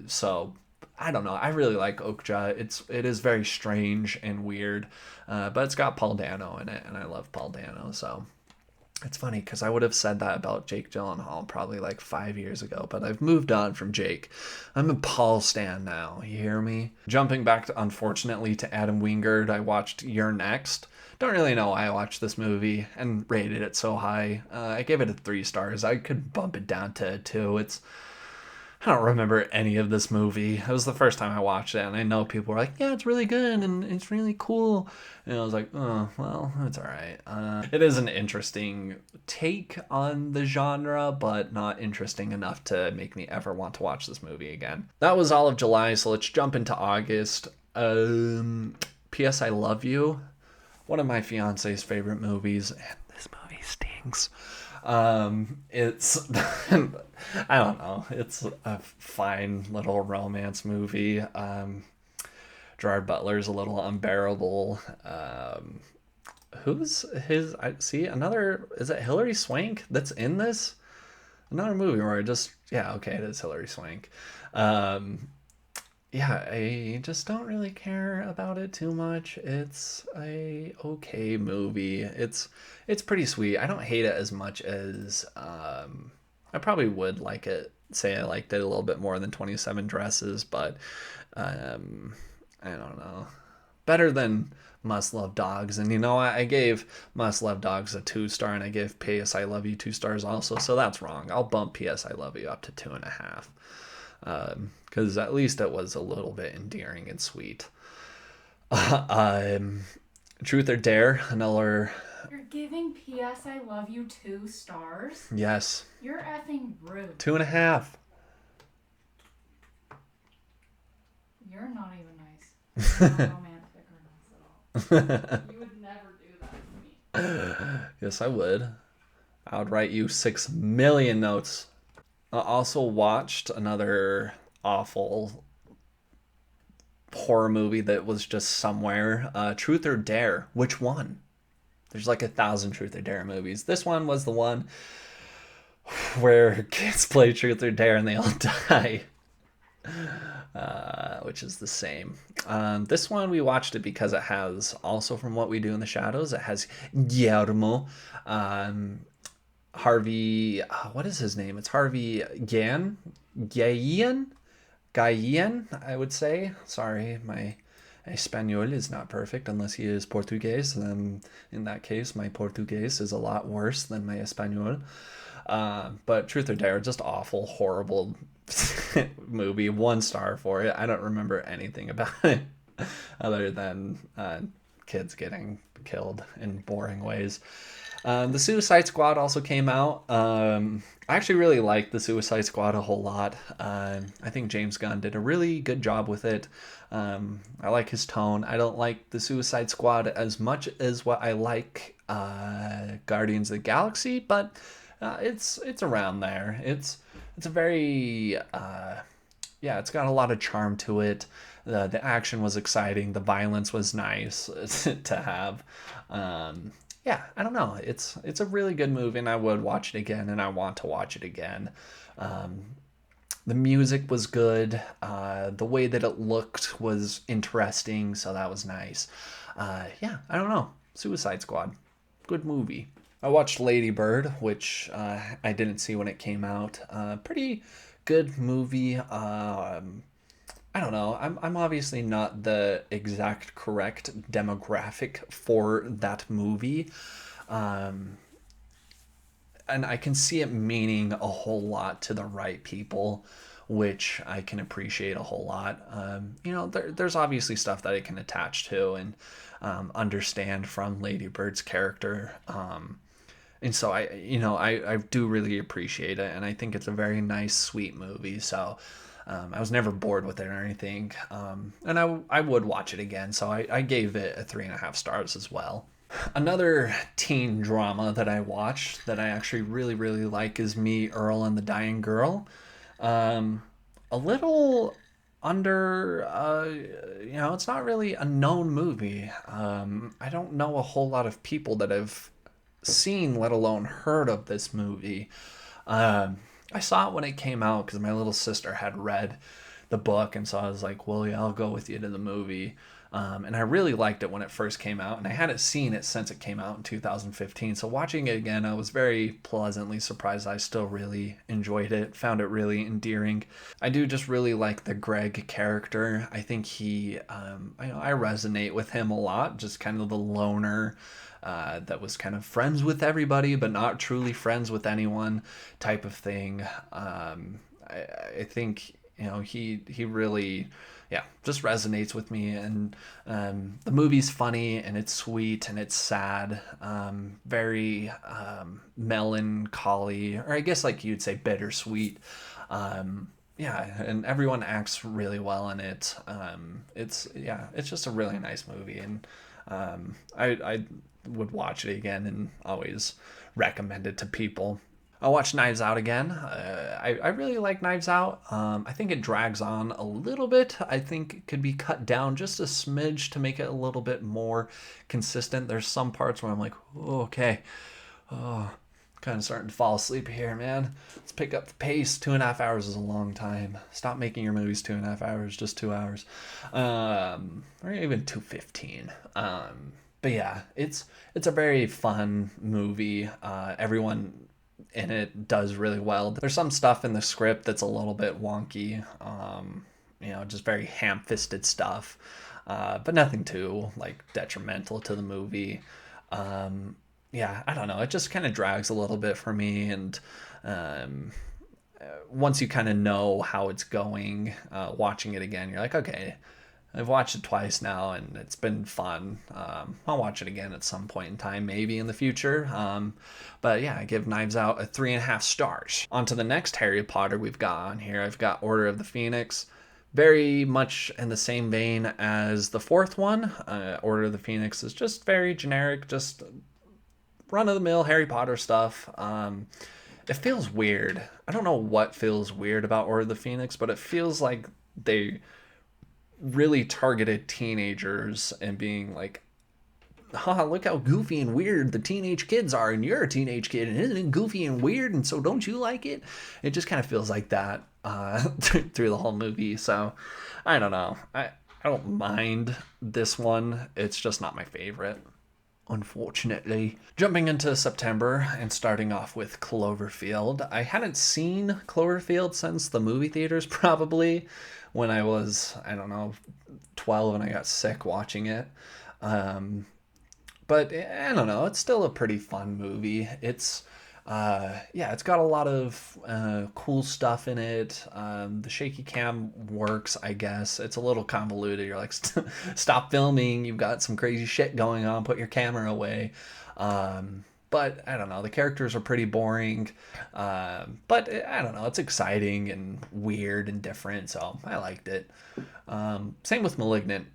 S1: So I don't know. I really like Okja. It is very strange and weird, but it's got Paul Dano in it, and I love Paul Dano. So it's funny because I would have said that about Jake Gyllenhaal probably like 5 years ago, but I've moved on from Jake. I'm a Paul stan now. You hear me? Jumping back to, unfortunately, to Adam Wingard, I watched You're Next. Don't really know why I watched this movie and rated it so high. I gave it a 3 stars. I could bump it down to a 2. I don't remember any of this movie. It was the first time I watched it, and I know people were like, yeah, it's really good, and it's really cool. And I was like, oh, well, it's all right. It is an interesting take on the genre, but not interesting enough to make me ever want to watch this movie again. That was all of July, so let's jump into August. P.S. I Love You. One of my fiance's favorite movies, and this movie stinks. It's I don't know, it's a fine little romance movie. Gerard Butler's a little unbearable. Who's his? I see another. Is it Hilary Swank that's in this? Another movie where it is Hilary Swank. I just don't really care about it too much. It's a okay movie. It's pretty sweet. I don't hate it as much as I probably would like it. Say I liked it a little bit more than 27 Dresses, but I don't know. Better than Must Love Dogs, and I gave Must Love Dogs a 2 star, and I gave P.S. I Love You 2 stars also, so that's wrong. I'll bump P.S. I Love You up to 2.5. Because at least it was a little bit endearing and sweet. Truth or Dare, another.
S2: You're giving P.S. I Love You 2 stars?
S1: Yes.
S2: You're effing rude.
S1: 2.5.
S2: You're not even nice. You're not romantic or nice at all. You would never do that to me.
S1: Yes, I would. I would write you 6 million notes. I also watched another awful horror movie that was just somewhere. Truth or Dare? Which one? There's like 1,000 Truth or Dare movies. This one was the one where kids play Truth or Dare and they all die, which is the same. This one we watched it because it has also from What We Do in the Shadows. It has Guillermo, Harvey. What is his name? It's Harvey Guillen, I would say. Sorry, my Espanol is not perfect unless he is Portuguese. In that case, my Portuguese is a lot worse than my Espanol. But Truth or Dare, just awful, horrible movie. 1 star for it. I don't remember anything about it other than kids getting killed in boring ways. The Suicide Squad also came out. I actually really liked the Suicide Squad a whole lot. I think James Gunn did a really good job with it. I like his tone. I don't like the Suicide Squad as much as what I like Guardians of the Galaxy, but it's around there. It's a very it's got a lot of charm to it. The action was exciting. The violence was nice to have. I don't know. It's a really good movie, and I would watch it again, and I want to watch it again. The music was good. The way that it looked was interesting, so that was nice. I don't know. Suicide Squad, good movie. I watched Lady Bird, which I didn't see when it came out. Pretty good movie. I don't know. I'm obviously not the exact correct demographic for that movie. And I can see it meaning a whole lot to the right people, which I can appreciate a whole lot. There's obviously stuff that I can attach to and understand from Lady Bird's character. And so I do really appreciate it, and I think it's a very nice, sweet movie. So I was never bored with it or anything, and I would watch it again. So I gave it a 3.5 stars as well. Another teen drama that I watched that I actually really, really like is Me, Earl, and the Dying Girl. A little under, it's not really a known movie. I don't know a whole lot of people that have seen, let alone heard of this movie. I saw it when it came out because my little sister had read the book, and so I was like, well, yeah, I'll go with you to the movie. And I really liked it when it first came out, and I hadn't seen it since it came out in 2015. So watching it again, I was very pleasantly surprised. I still really enjoyed it, found it really endearing. I do just really like the Greg character. I think I resonate with him a lot, just kind of the loner that was kind of friends with everybody, but not truly friends with anyone type of thing. I think, he really, just resonates with me. And the movie's funny, and it's sweet, and it's sad, very melancholy, or I guess like you'd say bittersweet. And everyone acts really well in it. It's just a really nice movie, and I would watch it again and always recommend it to people. I watched Knives Out again. I really like Knives Out. I think it drags on a little bit. I think it could be cut down just a smidge to make it a little bit more consistent. There's some parts where I'm like, oh, okay, kind of starting to fall asleep here, man. Let's pick up the pace. 2.5 hours is a long time. Stop making your movies 2.5 hours, just 2 hours. Or even 2:15. But yeah, it's a very fun movie. Everyone in it does really well. There's some stuff in the script that's a little bit wonky, just very ham-fisted stuff, but nothing too detrimental to the movie. I don't know. It just kind of drags a little bit for me, and once you kind of know how it's going, watching it again, you're like, okay, I've watched it twice now, and it's been fun. I'll watch it again at some point in time, maybe in the future. But yeah, I give Knives Out a 3.5 stars. On to the next Harry Potter we've got on here. I've got Order of the Phoenix. Very much in the same vein as the fourth one. Order of the Phoenix is just very generic, just run-of-the-mill Harry Potter stuff. It feels weird. I don't know what feels weird about Order of the Phoenix, but it feels like they really targeted teenagers and being like, look how goofy and weird the teenage kids are, and you're a teenage kid, and isn't it goofy and weird, and so don't you like it? It just kind of feels like that through the whole movie. So I don't know. I don't mind this one. It's just not my favorite, unfortunately. Jumping into September and starting off with Cloverfield. I hadn't seen Cloverfield since the movie theaters, probably when I was, I don't know, 12 and I got sick watching it. But I don't know, it's still a pretty fun movie. It's it's got a lot of cool stuff in it. The shaky cam works, I guess. It's a little convoluted. You're like, stop filming. You've got some crazy shit going on. Put your camera away. But I don't know. The characters are pretty boring. But I don't know. It's exciting and weird and different. So I liked it. Same with Malignant.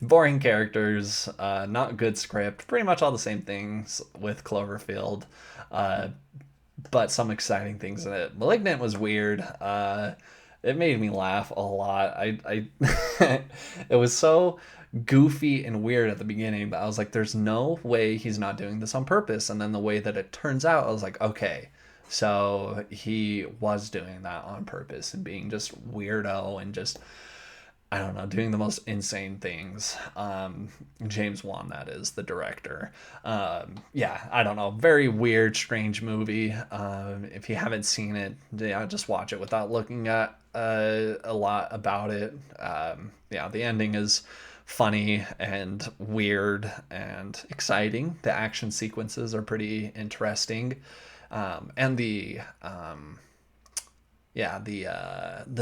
S1: Boring characters, not good script. Pretty much all the same things with Cloverfield. But some exciting things in it. Malignant was weird. It made me laugh a lot. I it was so goofy and weird at the beginning that I was like, there's no way he's not doing this on purpose. And then the way that it turns out, I was like, okay, so he was doing that on purpose and being just weirdo and just, I don't know, doing the most insane things. James Wan, that is, the director. I don't know. Very weird, strange movie. If you haven't seen it, just watch it without looking at a lot about it. The ending is funny and weird and exciting. The action sequences are pretty interesting. And the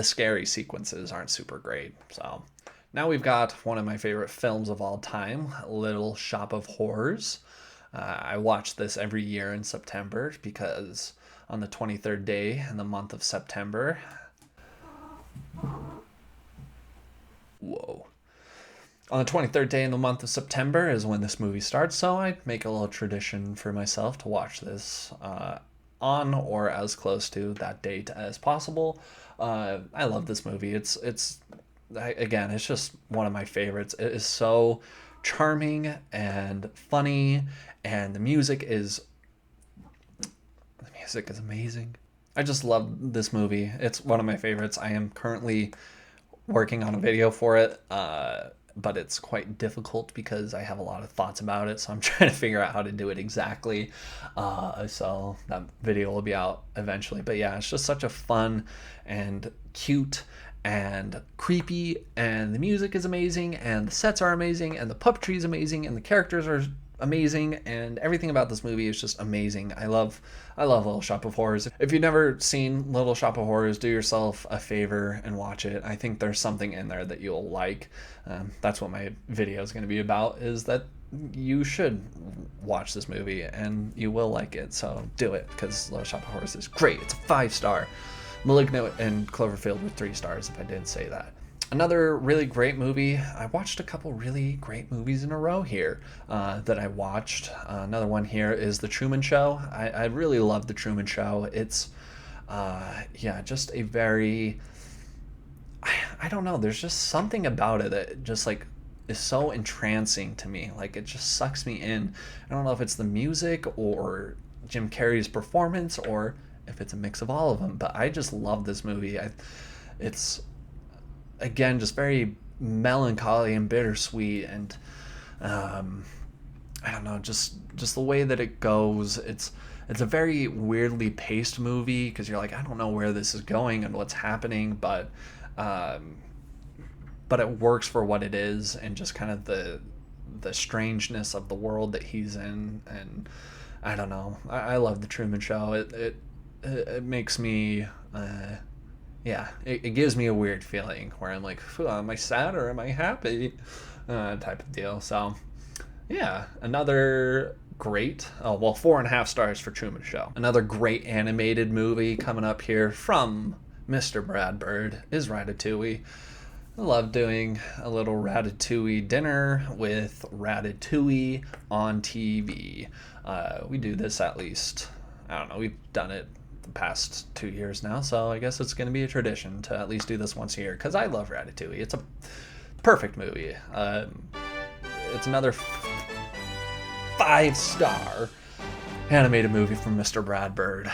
S1: scary sequences aren't super great. So now we've got one of my favorite films of all time, Little Shop of Horrors. I watch this every year in September because on the 23rd day in the month of September, on the 23rd day in the month of September is when this movie starts, so I make a little tradition for myself to watch this on or as close to that date as possible. I love this movie. It's just one of my favorites. It is so charming and funny, and the music is amazing. I just love this movie. It's one of my favorites. I am currently working on a video for it, but it's quite difficult because I have a lot of thoughts about it, so I'm trying to figure out how to do it exactly. So that video will be out eventually. But yeah, it's just such a fun and cute and creepy, and the music is amazing, and the sets are amazing, and the puppetry is amazing, and the characters are amazing, and everything about this movie is just amazing. I love Little Shop of Horrors. If you've never seen Little Shop of Horrors, do yourself a favor and watch it. I think there's something in there that you'll like. That's what my video is going to be about, is that you should watch this movie and you will like it. So do it, because Little Shop of Horrors is great. It's a 5-star. Malignant and Cloverfield were 3 stars, if I did say that. Another really great movie. I watched a couple really great movies in a row here that I watched. Another one here is The Truman Show. I really love The Truman Show. It's, just a very, I don't know, there's just something about it that just like is so entrancing to me. Like, it just sucks me in. I don't know if it's the music or Jim Carrey's performance or if it's a mix of all of them, but I just love this movie. It's again just very melancholy and bittersweet, and I don't know, just the way that it goes. It's a very weirdly paced movie because you're like, I don't know where this is going and what's happening, but it works for what it is, and just kind of the strangeness of the world that he's in. And I don't know, I love The Truman Show. It makes me it gives me a weird feeling where I'm like, am I sad or am I happy, type of deal. So yeah, another great, 4.5 stars for Truman Show. Another great animated movie coming up here from Mr. Brad Bird is Ratatouille. I love doing a little Ratatouille dinner with Ratatouille on TV. We do this at least, I don't know, we've done it the past 2 years now, so I guess it's going to be a tradition to at least do this once a year because I love Ratatouille. It's a perfect movie. It's another 5-star animated movie from Mr. Brad Bird.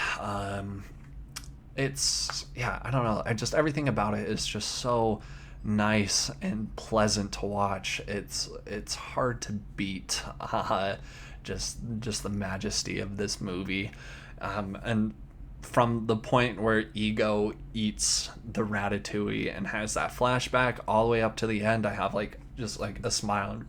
S1: It's, yeah, I don't know. Everything about it is just so nice and pleasant to watch. It's hard to beat. Just the majesty of this movie, and from the point where Ego eats the ratatouille and has that flashback all the way up to the end, I have just a smile.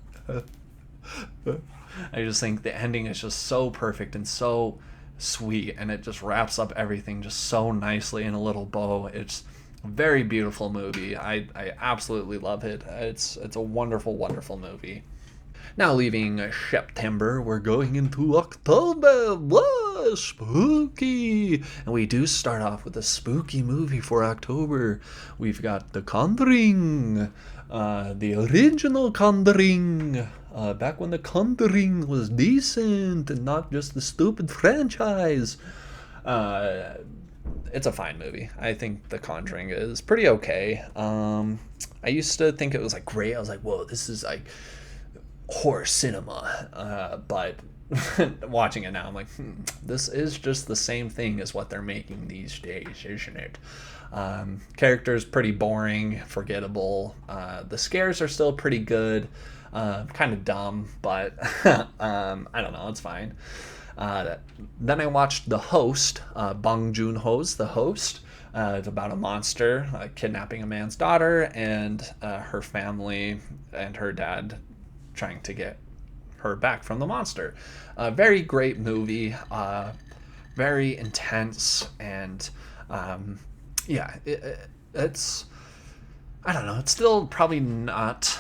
S1: I just think the ending is just so perfect and so sweet, and it just wraps up everything just so nicely in a little bow. It's a very beautiful movie. I absolutely love it. It's a wonderful, wonderful movie. Now leaving September, we're going into October. Whoa, spooky! And we do start off with a spooky movie for October. We've got The Conjuring, the original Conjuring, back when The Conjuring was decent and not just the stupid franchise. It's a fine movie. I think The Conjuring is pretty okay. I used to think it was great. I was like, whoa, this is horror cinema, but watching it now, I'm like, this is just the same thing as what they're making these days, isn't it? Characters pretty boring, forgettable. The scares are still pretty good, kind of dumb, but I don't know, it's fine. Then I watched The Host, Bong Joon-ho's The Host. It's about a monster kidnapping a man's daughter and her family and her dad trying to get her back from the monster. Very great movie, very intense, and it's, I don't know, it's still probably not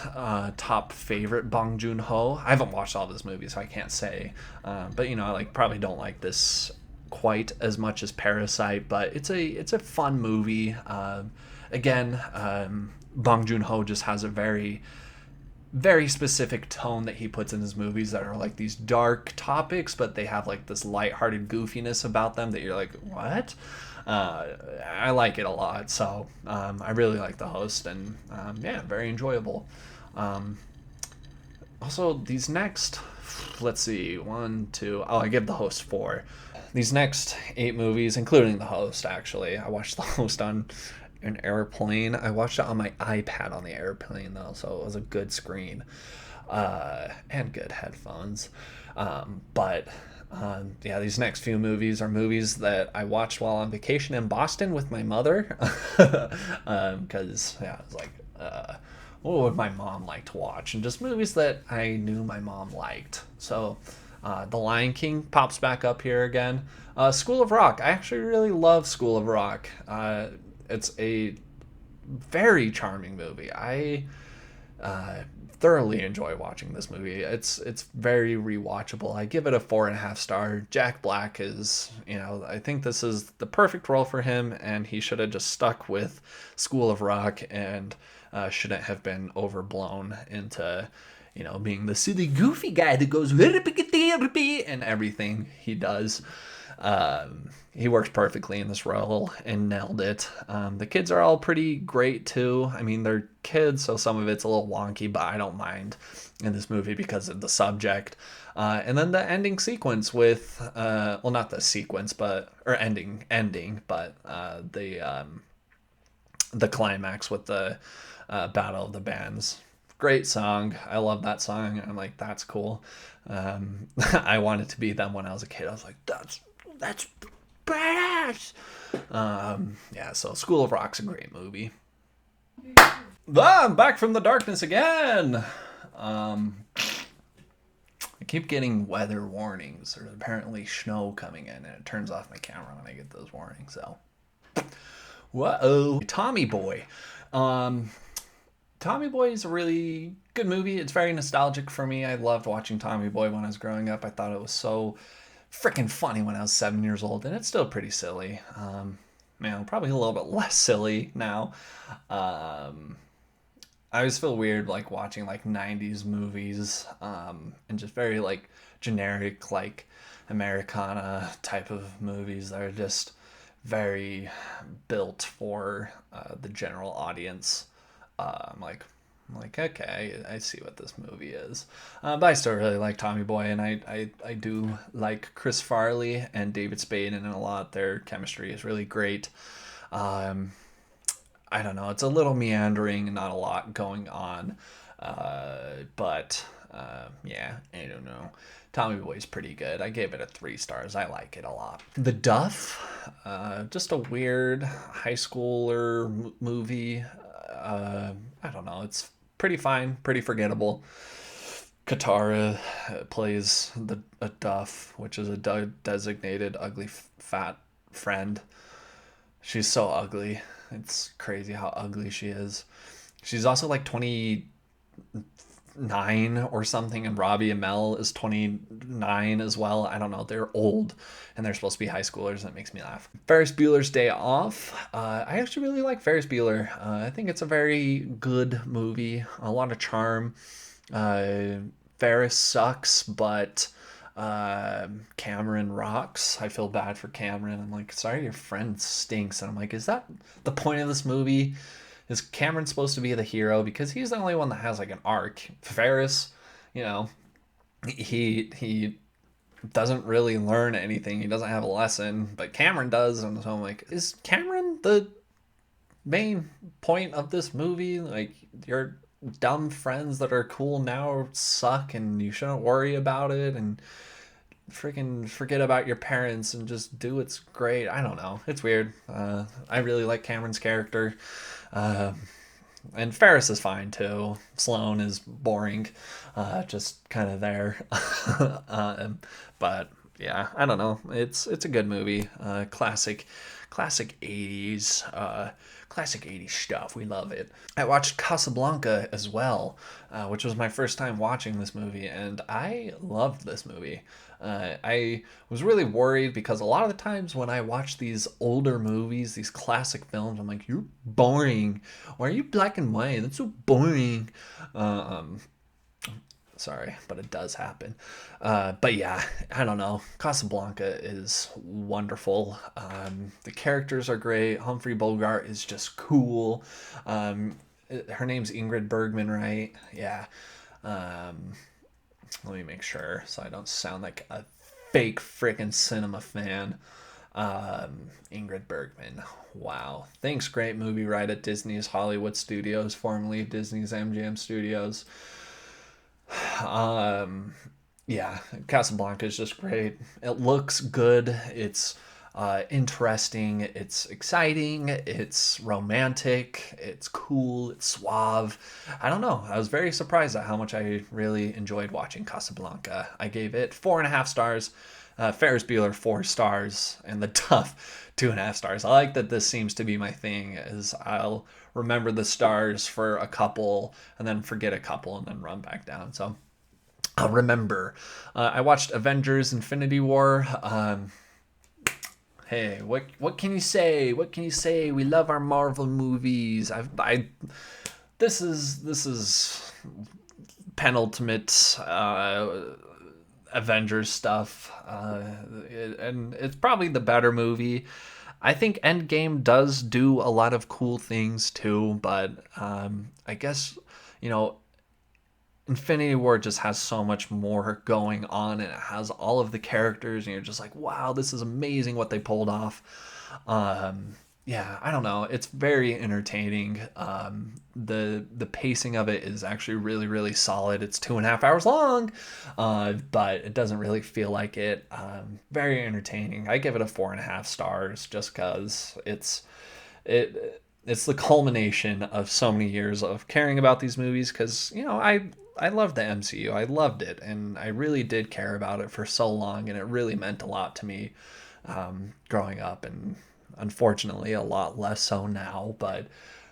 S1: top favorite Bong Joon-ho. I haven't watched all of his movies, so I can't say, but I probably don't like this quite as much as Parasite, but it's a fun movie. Again, Bong Joon-ho just has a very specific tone that he puts in his movies that are these dark topics, but they have this lighthearted goofiness about them that you're like, what? I like it a lot, so I really like The Host, and very enjoyable. Also, these next, let's see, I give The Host 4. These next 8 movies, including The Host, actually, I watched The Host on an airplane. I watched it on my iPad on the airplane, though, so it was a good screen and good headphones. These next few movies are movies that I watched while on vacation in Boston with my mother, because I was like, what would my mom like to watch? And just movies that I knew my mom liked. So The Lion King pops back up here again. School of Rock. I actually really love School of Rock. It's a very charming movie. I thoroughly enjoy watching this movie. It's very rewatchable. I give it a 4.5 star. Jack Black is, I think this is the perfect role for him, and he should have just stuck with School of Rock and shouldn't have been overblown into, being the silly goofy guy that goes and everything he does. He works perfectly in this role and nailed it. The kids are all pretty great too. I mean, they're kids, so some of it's a little wonky, but I don't mind in this movie because of the subject. And then the ending sequence with, not the sequence, but the climax with the Battle of the Bands. Great song. I love that song. I'm like, that's cool. I wanted to be them when I was a kid. I was like, that's badass. So School of Rock's a great movie. I'm back from the darkness again. I keep getting weather warnings. There's apparently snow coming in, and it turns off my camera when I get those warnings. So, whoa, Tommy Boy. Tommy Boy is a really good movie. It's very nostalgic for me. I loved watching Tommy Boy when I was growing up. I thought it was so freaking funny when I was 7 years old, and it's still pretty silly. Probably a little bit less silly now. I always feel weird watching 90s movies and just very generic Americana type of movies that are just very built for the general audience. I'm like, okay, I see what this movie is. But I still really like Tommy Boy, and I do like Chris Farley and David Spade in it a lot. Their chemistry is really great. Um, I don't know, it's a little meandering, not a lot going on. But yeah, I don't know. Tommy Boy's pretty good. I gave it a 3 stars. I like it a lot. The Duff, just a weird high schooler movie. I don't know. It's pretty fine, pretty forgettable. Katara plays a Duff, which is a designated ugly fat friend. She's so ugly. It's crazy how ugly she is. She's also like 29 or something, and Robbie Amell is 29 as well. I don't know. They're old, and they're supposed to be high schoolers, and it makes me laugh. Ferris Bueller's Day Off. I actually really like Ferris Bueller. I think it's a very good movie. A lot of charm. Ferris sucks, but Cameron rocks. I feel bad for Cameron. I'm like, sorry, your friend stinks. And I'm like, is that the point of this movie? Is Cameron supposed to be the hero? Because he's the only one that has like an arc. Ferris, you know, he doesn't really learn anything. He doesn't have a lesson, but Cameron does. And so I'm like, is Cameron the main point of this movie? Like, your dumb friends that are cool now suck, and you shouldn't worry about it, and freaking forget about your parents and just do what's great. I don't know. It's weird. I really like Cameron's character. Uh, and Ferris is fine too. Sloane is boring, just kind of there. But yeah, I don't know. It's a good movie. Classic 80s. Classic 80s stuff. We love it. I watched Casablanca as well, which was my first time watching this movie, and I loved this movie. I was really worried because a lot of the times when I watch these older movies, these classic films, I'm like, you're boring. Why are you black and white? That's so boring. Sorry, but it does happen. But yeah, I don't know. Casablanca is wonderful. The characters are great. Humphrey Bogart is just cool. Her name's Ingrid Bergman, right? Yeah. Let me make sure so I don't sound like a fake freaking cinema fan. Ingrid Bergman. Wow. Thanks, great movie right at Disney's Hollywood Studios, formerly Disney's MGM Studios. Yeah, Casablanca is just great. It looks good. It's interesting. It's exciting. It's romantic. It's cool. It's suave. I don't know. I was very surprised at how much I really enjoyed watching Casablanca. I gave it 4.5 stars. Ferris Bueller 4 stars, and The Duff 2.5 stars. I like that this seems to be my thing. Is I'll remember the stars for a couple and then forget a couple and then run back down. So I'll remember. I watched Avengers: Infinity War. Hey, what can you say? What can you say? We love our Marvel movies. This is penultimate Avengers stuff, and it's probably the better movie. I think Endgame does do a lot of cool things too, but I guess, you know, Infinity War just has so much more going on, and it has all of the characters, and you're just like, wow, this is amazing what they pulled off. Yeah, I don't know. It's very entertaining. The pacing of it is actually really, really solid. It's 2.5 hours long, but it doesn't really feel like it. Very entertaining. I give it a 4.5 stars just because it's the culmination of so many years of caring about these movies. Because I loved the MCU. I loved it, and I really did care about it for so long, and it really meant a lot to me growing up, and unfortunately a lot less so now. But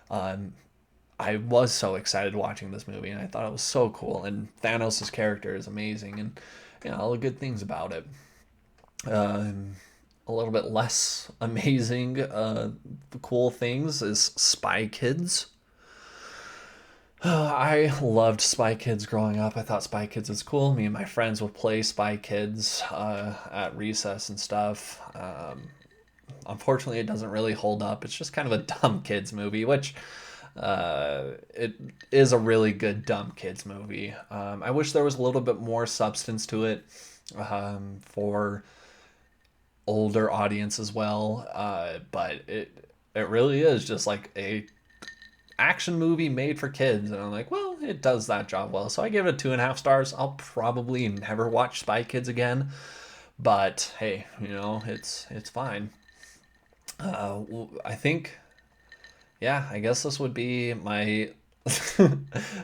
S1: I was so excited watching this movie, and I thought it was so cool, and Thanos' character is amazing, and all the good things about it. A little bit less amazing, the cool things is Spy Kids. I loved Spy Kids growing up. I thought Spy Kids was cool. Me and my friends would play Spy Kids at recess and stuff. unfortunately, it doesn't really hold up. It's just kind of a dumb kids movie, which it is a really good dumb kids movie. I wish there was a little bit more substance to it for older audience as well. But it really is just like a action movie made for kids, and I'm like, well, it does that job well. So I give it 2.5 stars. I'll probably never watch Spy Kids again, but hey, it's fine. I think, yeah, I guess this would be my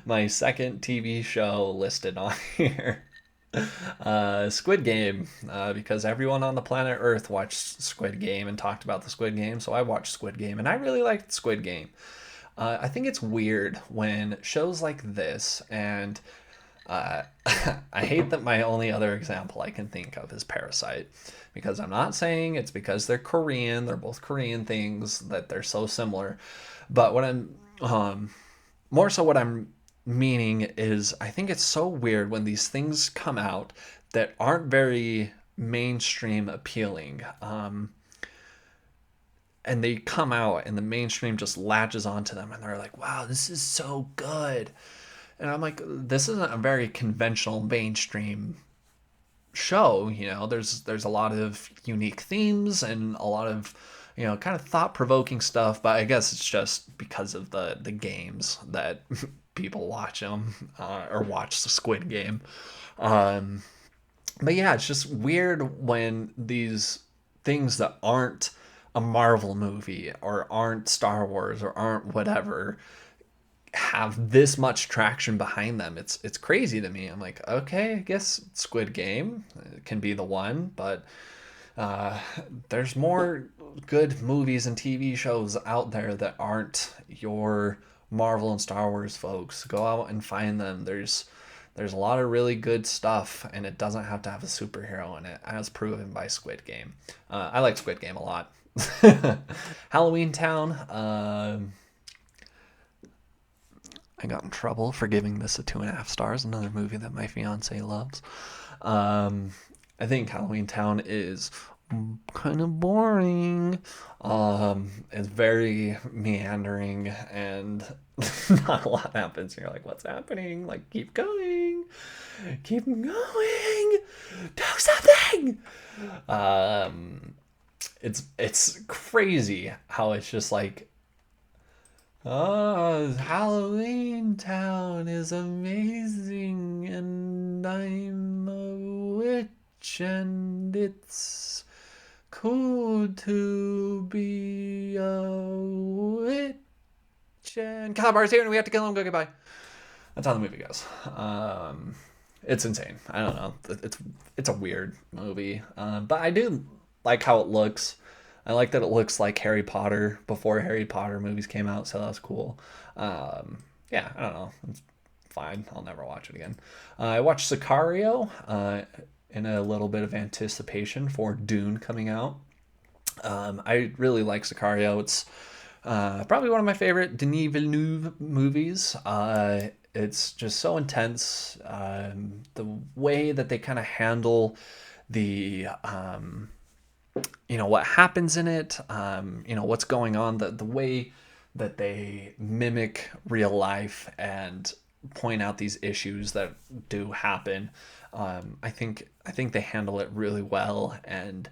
S1: my second TV show listed on here. Squid Game, because everyone on the planet Earth watched Squid Game and talked about the Squid Game, so I watched Squid Game, and I really liked Squid Game. I think it's weird when shows like this, and I hate that my only other example I can think of is Parasite, because I'm not saying it's because they're Korean, they're both Korean things, that they're so similar, but more so what I'm meaning is I think it's so weird when these things come out that aren't very mainstream appealing. And they come out and the mainstream just latches onto them and they're like, wow, this is so good. And I'm like, this isn't a very conventional mainstream show. There's a lot of unique themes and a lot of kind of thought-provoking stuff, but I guess it's just because of the games that people watch them, or watch the Squid Game. But yeah, it's just weird when these things that aren't a Marvel movie or aren't Star Wars or aren't whatever have this much traction behind them. It's crazy to me. I'm like, okay, I guess Squid Game can be the one, but there's more good movies and TV shows out there that aren't your Marvel and Star Wars folks. Go out and find them. There's a lot of really good stuff, and it doesn't have to have a superhero in it, as proven by Squid Game. I like Squid Game a lot. Halloween Town. I got in trouble for giving this a 2.5 stars. Another movie that my fiance loves. I think Halloween Town is kind of boring. It's very meandering and not a lot happens. You're like, what's happening? Like, keep going. Keep going. Do something. It's crazy how it's just like, oh, Halloween Town is amazing, and I'm a witch, and it's cool to be a witch, and Calabar's here, and we have to kill him. Go, goodbye. That's how the movie goes. It's insane. I don't know. It's a weird movie, but I do like how it looks. I like that it looks like Harry Potter before Harry Potter movies came out, so that's cool. Yeah, I don't know. It's fine. I'll never watch it again. I watched Sicario in a little bit of anticipation for Dune coming out. I really like Sicario. It's probably one of my favorite Denis Villeneuve movies. It's just so intense. The way that they kind of handle the what happens in it, what's going on, the way that they mimic real life and point out these issues that do happen. I think they handle it really well, and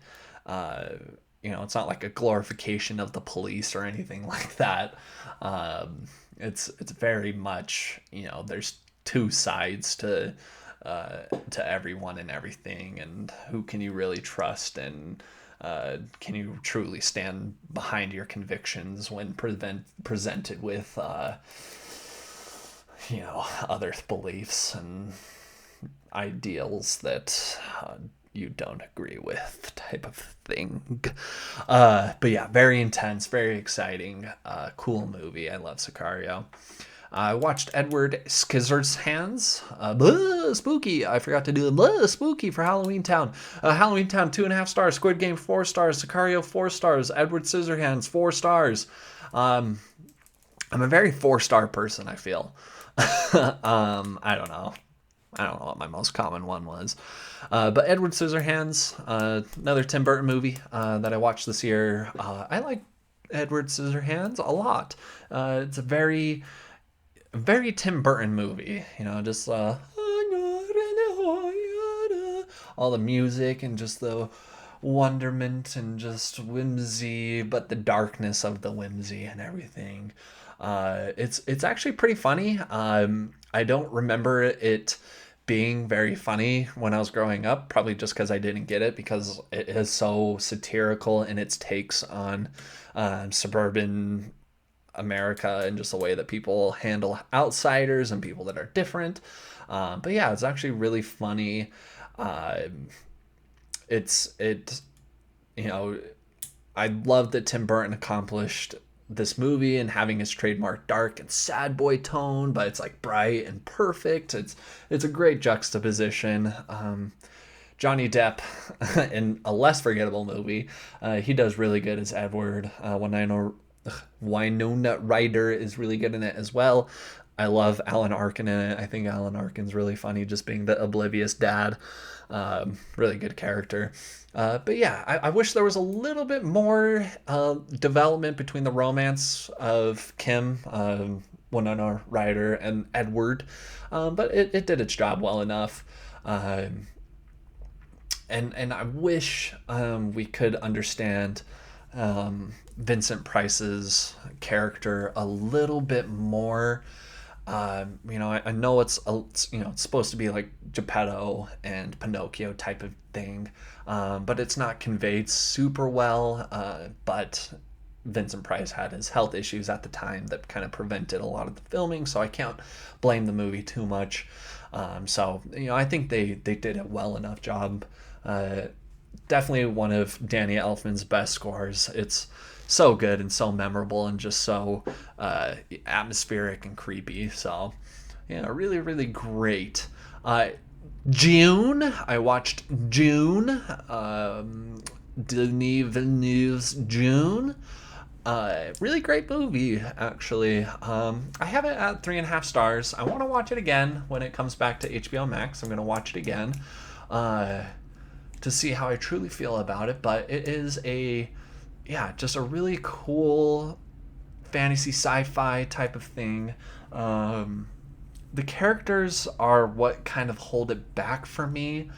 S1: it's not like a glorification of the police or anything like that. It's very much, there's two sides to everyone and everything, and who can you really trust, and can you truly stand behind your convictions when presented with other beliefs and ideals that you don't agree with, type of thing. But yeah, very intense, very exciting, cool movie. I love Sicario. I watched Edward Scissorhands. Spooky. I forgot to do spooky for Halloween Town. Halloween Town, 2.5 stars. Squid Game, 4 stars. Sicario, 4 stars. Edward Scissorhands, 4 stars. I'm a very 4-star person, I feel. I don't know. I don't know what my most common one was. But Edward Scissorhands, another Tim Burton movie that I watched this year. I like Edward Scissorhands a lot. It's a very, very Tim Burton movie. Just all the music and just the wonderment and just whimsy, but the darkness of the whimsy and everything. It's actually pretty funny. I don't remember it being very funny when I was growing up, probably just because I didn't get it, because it is so satirical in its takes on suburban America and just the way that people handle outsiders and people that are different. But yeah, it's actually really funny. It I love that Tim Burton accomplished this movie and having his trademark dark and sad boy tone, but it's like bright and perfect. It's a great juxtaposition. Johnny Depp in a less forgettable movie, he does really good as Edward. Winona Ryder is really good in it as well. I love Alan Arkin in it. I think Alan Arkin's really funny, just being the oblivious dad. Really good character. But yeah, I wish there was a little bit more development between the romance of Kim, Winona Ryder, and Edward. But it did its job well enough. And I wish we could understand Vincent Price's character a little bit more. I know it's supposed to be like Geppetto and Pinocchio type of thing, but it's not conveyed super well. But Vincent Price had his health issues at the time that kind of prevented a lot of the filming, so I can't blame the movie too much. I think they did a well enough job. Definitely one of Danny Elfman's best scores. It's so good and so memorable and just so atmospheric and creepy. So, really, really great. June. I watched June. Denis Villeneuve's June. Really great movie, actually. I have it at 3.5 stars. I want to watch it again when it comes back to HBO Max. I'm going to watch it again to see how I truly feel about it. But it is just a really cool fantasy sci-fi type of thing. The characters are what kind of hold it back for me.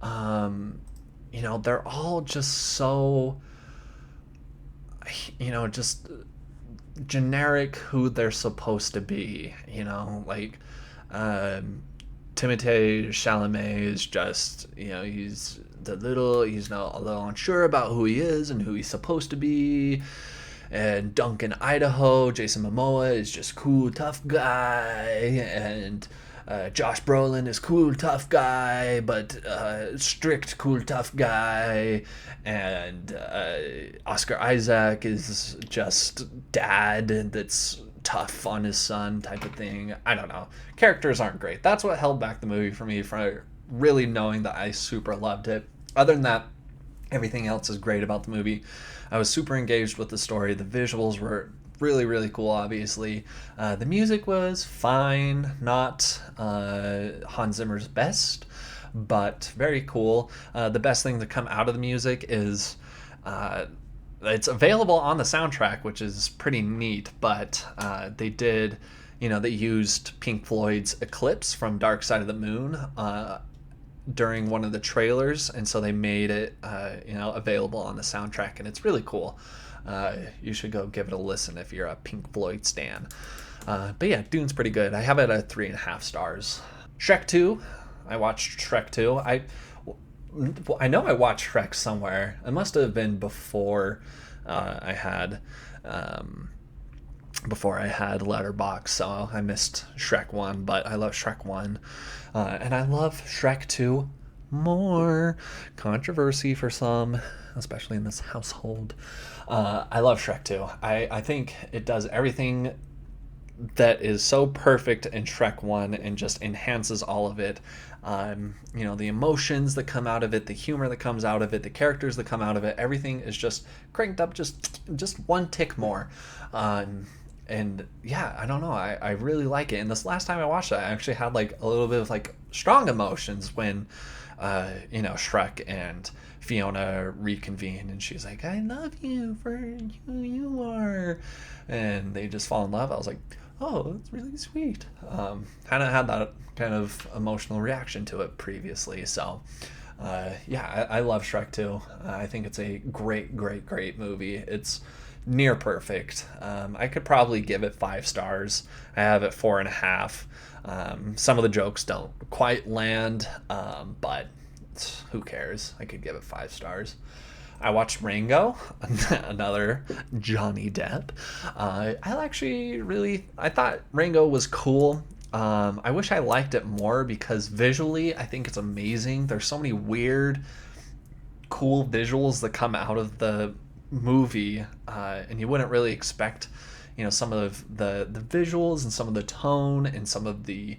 S1: They're all just so, just generic who they're supposed to be. Timothée Chalamet is just, he's a little unsure about who he is and who he's supposed to be. And Duncan Idaho, Jason Momoa is just cool, tough guy. And Josh Brolin is cool, tough guy, but strict, cool, tough guy. And Oscar Isaac is just dad that's tough on his son type of thing. I don't know. Characters aren't great. That's what held back the movie for me from really knowing that I super loved it. Other than that, everything else is great about the movie. I was super engaged with the story. The visuals were really, really cool, obviously. The music was fine. Not Hans Zimmer's best, but very cool. The best thing to come out of the music is it's available on the soundtrack, which is pretty neat, but they used Pink Floyd's Eclipse from Dark Side of the Moon during one of the trailers, and so they made it available on the soundtrack, and it's really cool. You should go give it a listen if you're a Pink Floyd stan. But yeah, Dune's pretty good. I have it at 3.5 stars. Shrek 2. I watched Shrek 2. I know I watched Shrek somewhere. It must have been before I had Letterboxd, so I missed Shrek 1, but I love Shrek 1. And I love Shrek 2 more. Controversy for some, especially in this household. I love Shrek 2. I think it does everything that is so perfect in Shrek 1 and just enhances all of it. The emotions that come out of it, the humor that comes out of it, the characters that come out of it, everything is just cranked up just one tick more. And yeah, I don't know, I really like it. And this last time I watched it, I actually had like a little bit of like strong emotions when, Shrek and Fiona reconvene, and she's like, "I love you for who you are," and they just fall in love. I was like, "Oh, that's really sweet." Hadn't had that kind of emotional reaction to it previously, so. I love Shrek 2. I think it's a great, great, great movie. It's near perfect. I could probably give it 5 stars. I have it 4.5. Some of the jokes don't quite land, but who cares? I could give it 5 stars. I watched Rango, another Johnny Depp. I thought Rango was cool. I wish I liked it more because visually I think it's amazing. There's so many weird, cool visuals that come out of the movie, and you wouldn't really expect, some of the visuals and some of the tone and some of the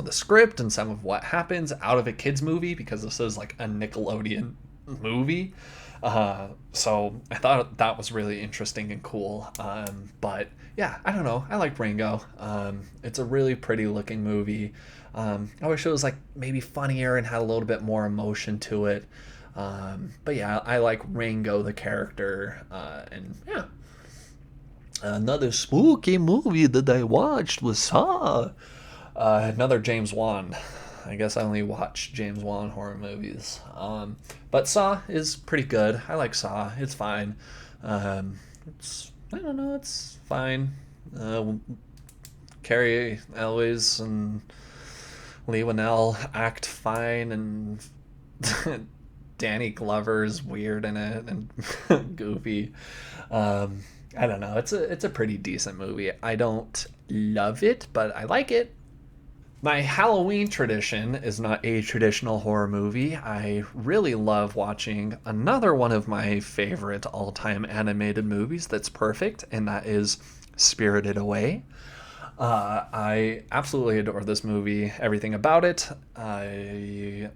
S1: script and some of what happens out of a kids movie, because this is like a Nickelodeon movie. So I thought that was really interesting and cool. But yeah, I don't know. I like Rango. It's a really pretty looking movie. I wish it was like maybe funnier and had a little bit more emotion to it. But yeah, I like Rango the character. And yeah. Another spooky movie that I watched was Saw. Another James Wan. I guess I only watch James Wan horror movies. But Saw is pretty good. I like Saw. It's fine. I don't know. It's fine. Carrie Elwes and Lee Winnell act fine, and Danny Glover's weird in it and goofy. I don't know. It's a pretty decent movie. I don't love it, but I like it. My Halloween tradition is not a traditional horror movie. I really love watching another one of my favorite all-time animated movies that's perfect, and that is Spirited Away. I absolutely adore this movie, everything about it. I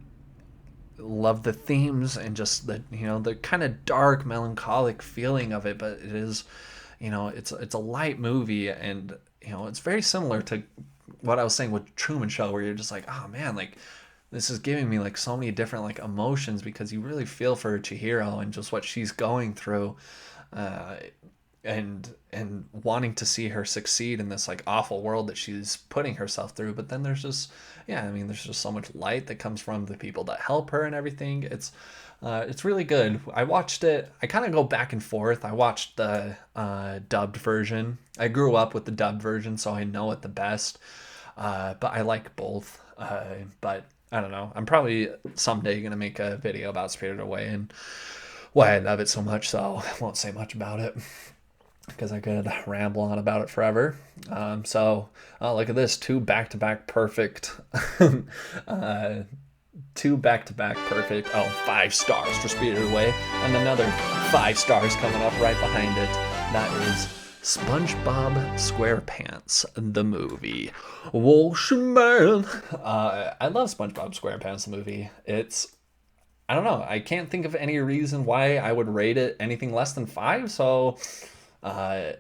S1: love the themes and just the kind of dark, melancholic feeling of it, but it is, it's a light movie, and it's very similar to what I was saying with Truman Show, where you're just like, oh man, like this is giving me like so many different like emotions, because you really feel for Chihiro and just what she's going through, and wanting to see her succeed in this like awful world that she's putting herself through. But then there's just there's just so much light that comes from the people that help her and everything. It's really good. I watched it. I kind of go back and forth. I watched the dubbed version. I grew up with the dubbed version, so I know it the best. But I like both. But I don't know. I'm probably someday going to make a video about Spirited Away and why I love it so much, so I won't say much about it, because I could ramble on about it forever. Look at this. 2 back-to-back perfect. 2 back-to-back perfect. 5 stars for Spirited Away. And another 5 stars coming up right behind it. That is SpongeBob SquarePants, the movie. Man. I love SpongeBob SquarePants, the movie. I don't know. I can't think of any reason why I would rate it anything less than 5. So, I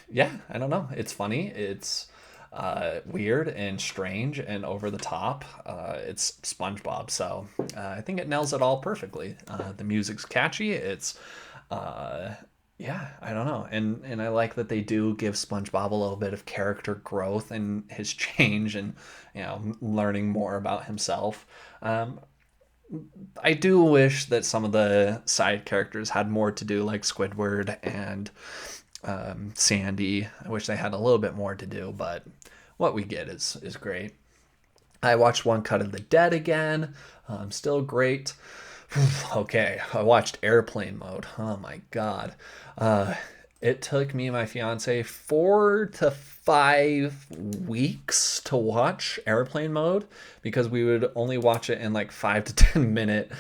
S1: don't know. It's funny. It's weird and strange and over the top. It's SpongeBob, so I think it nails it all perfectly. The music's catchy. It's I don't know, and I like that they do give SpongeBob a little bit of character growth and his change, and learning more about himself. I do wish that some of the side characters had more to do, like Squidward and Sandy. I wish they had a little bit more to do, but what we get is great. I watched One Cut of the Dead again. Still great. Okay, I watched Airplane Mode. Oh my god. It took me and my fiance 4 to 5 weeks to watch Airplane Mode, because we would only watch it in like 5 to 10 minute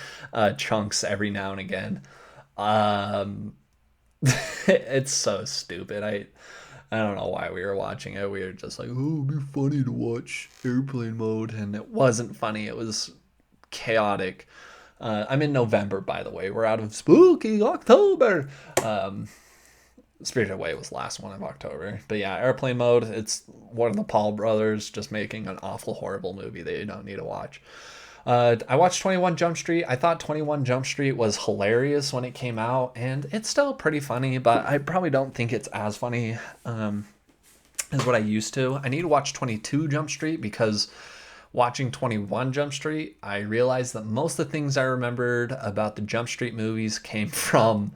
S1: chunks every now and again. It's so stupid. I don't know why we were watching it. We were just like, oh, it'd be funny to watch Airplane Mode, and it wasn't funny. It was chaotic. I'm in November, by the way. We're out of spooky October. Spirited Away was the last one of October. But yeah, Airplane Mode, it's one of the Paul brothers just making an awful, horrible movie that you don't need to watch. I watched 21 Jump Street. I thought 21 Jump Street was hilarious when it came out, and it's still pretty funny, but I probably don't think it's as funny as what I used to. I need to watch 22 Jump Street because watching 21 Jump Street, I realized that most of the things I remembered about the Jump Street movies came from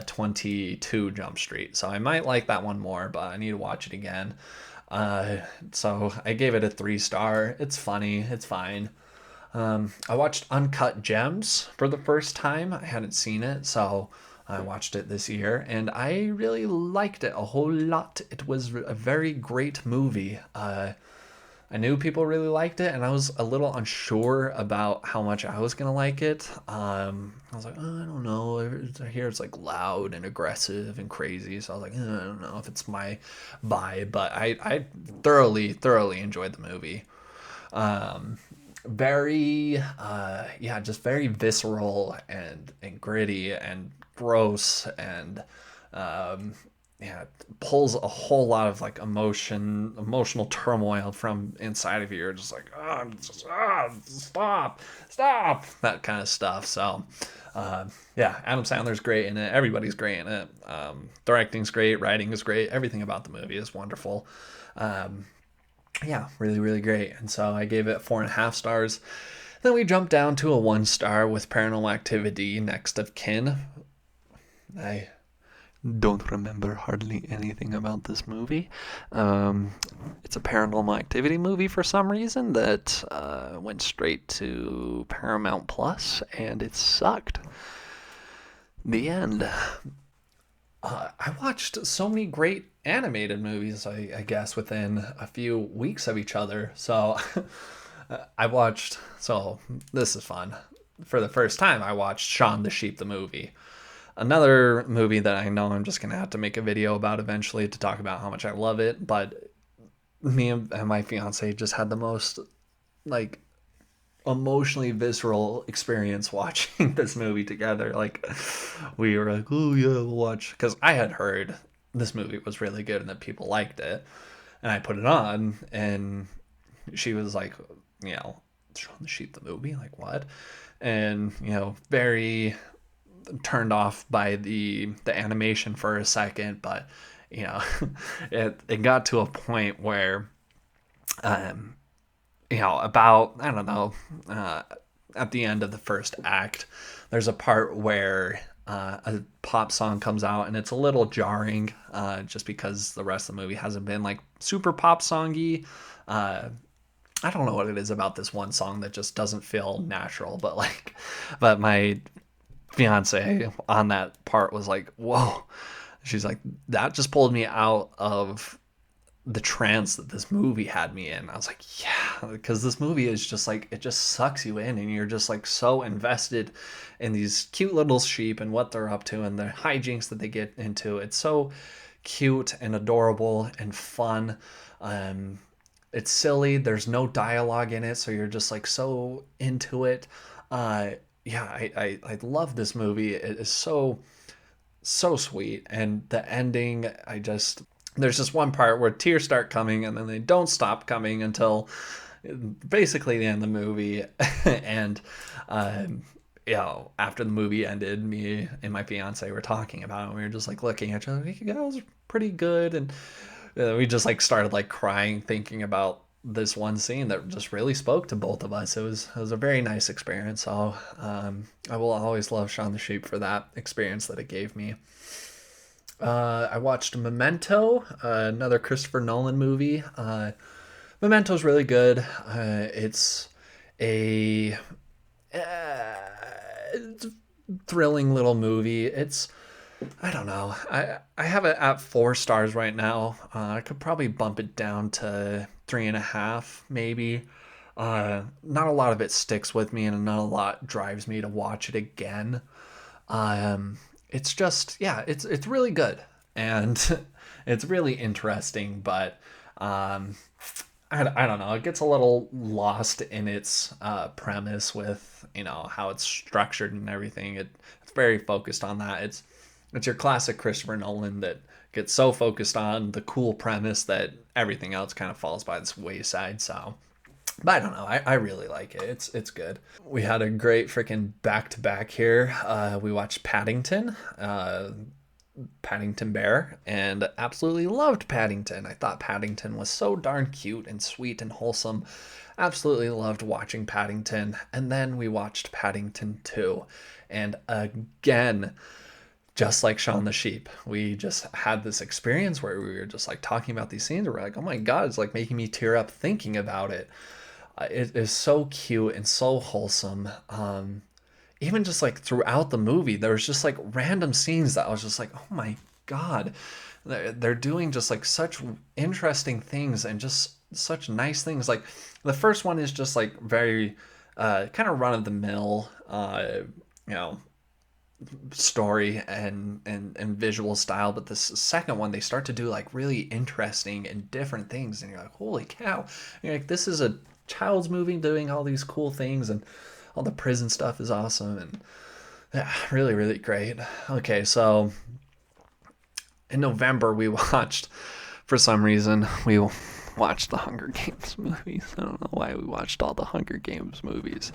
S1: 22 Jump Street. So I might like that one more, but I need to watch it again. So I gave it a 3-star. It's funny. It's fine. I watched Uncut Gems for the first time. I hadn't seen it, so I watched it this year, and I really liked it a whole lot. It was a very great movie. I knew people really liked it, and I was a little unsure about how much I was going to like it. I was like, oh, I don't know. I hear it's like loud and aggressive and crazy, so I was like, I don't know if it's my vibe, but I thoroughly, thoroughly enjoyed the movie. Very, just very visceral and gritty and gross and it pulls a whole lot of like emotional turmoil from inside of you. You're just like, stop, that kind of stuff. So, Adam Sandler's great in it. Everybody's great in it. Directing's great. Writing is great. Everything about the movie is wonderful. Really, really great. And so I gave it 4.5 stars. Then we jumped down to a 1-star with Paranormal Activity Next of Kin. I don't remember hardly anything about this movie. It's a Paranormal Activity movie for some reason that went straight to Paramount Plus, and it sucked. The end. I watched so many great animated movies, I guess, within a few weeks of each other. So so this is fun. For the first time, I watched Shaun the Sheep, the movie. Another movie that I know I'm just going to have to make a video about eventually to talk about how much I love it. But me and my fiance just had the most, like, emotionally visceral experience watching this movie together. Like, we were like, oh yeah, we'll watch, because I had heard this movie was really good and that people liked it, and I put it on, and she was like, Shaun the Sheep the movie, like what? And very turned off by the animation for a second, but it got to a point where about, I don't know, at the end of the first act, there's a part where a pop song comes out, and it's a little jarring, just because the rest of the movie hasn't been like super pop songy. I don't know what it is about this one song that just doesn't feel natural, but my fiance on that part was like, whoa. She's like, that just pulled me out of the trance that this movie had me in. I was like, yeah, because this movie is just like, it just sucks you in, and you're just like so invested in these cute little sheep and what they're up to and the hijinks that they get into. It's so cute and adorable and fun. It's silly. There's no dialogue in it, so you're just like so into it. I love this movie. It is so sweet, and the ending, there's just one part where tears start coming, and then they don't stop coming until basically the end of the movie. And after the movie ended, me and my fiance were talking about it, and we were just like looking at each other like, that was pretty good. And we just like started like crying thinking about this one scene that just really spoke to both of us. It was a very nice experience. So I will always love Shaun the Sheep for that experience that it gave me. I watched Memento, another Christopher Nolan movie. Memento's really good. It's a thrilling little movie. I don't know. I have it at 4 stars right now. I could probably bump it down to 3.5, maybe. Not a lot of it sticks with me, and not a lot drives me to watch it again. It's just, it's really good, and it's really interesting, but I don't know. It gets a little lost in its premise with how it's structured and everything. It's very focused on that. It's It's your classic Christopher Nolan that gets so focused on the cool premise that everything else kind of falls by this wayside. So, but I don't know. I really like it. It's good. We had a great freaking back to back here. We watched Paddington Bear, and absolutely loved Paddington. I thought Paddington was so darn cute and sweet and wholesome. Absolutely loved watching Paddington. And then we watched Paddington 2. And again, just like Shaun the Sheep, we just had this experience where we were just like talking about these scenes. We're like, oh my God, it's like making me tear up thinking about it. It is so cute and so wholesome. Even just like throughout the movie, there was just like random scenes that I was just like, oh my God, they're doing just like such interesting things and just such nice things. Like the first one is just like very kind of run of the mill, you know, story and visual style, but this second one they start to do like really interesting and different things, and you're like, holy cow. And you're like, this is a child's movie doing all these cool things, and all the prison stuff is awesome, and yeah, really, really great. Okay, so in November we watched, for some reason, we watched the Hunger Games movies. I don't know why we watched all the Hunger Games movies.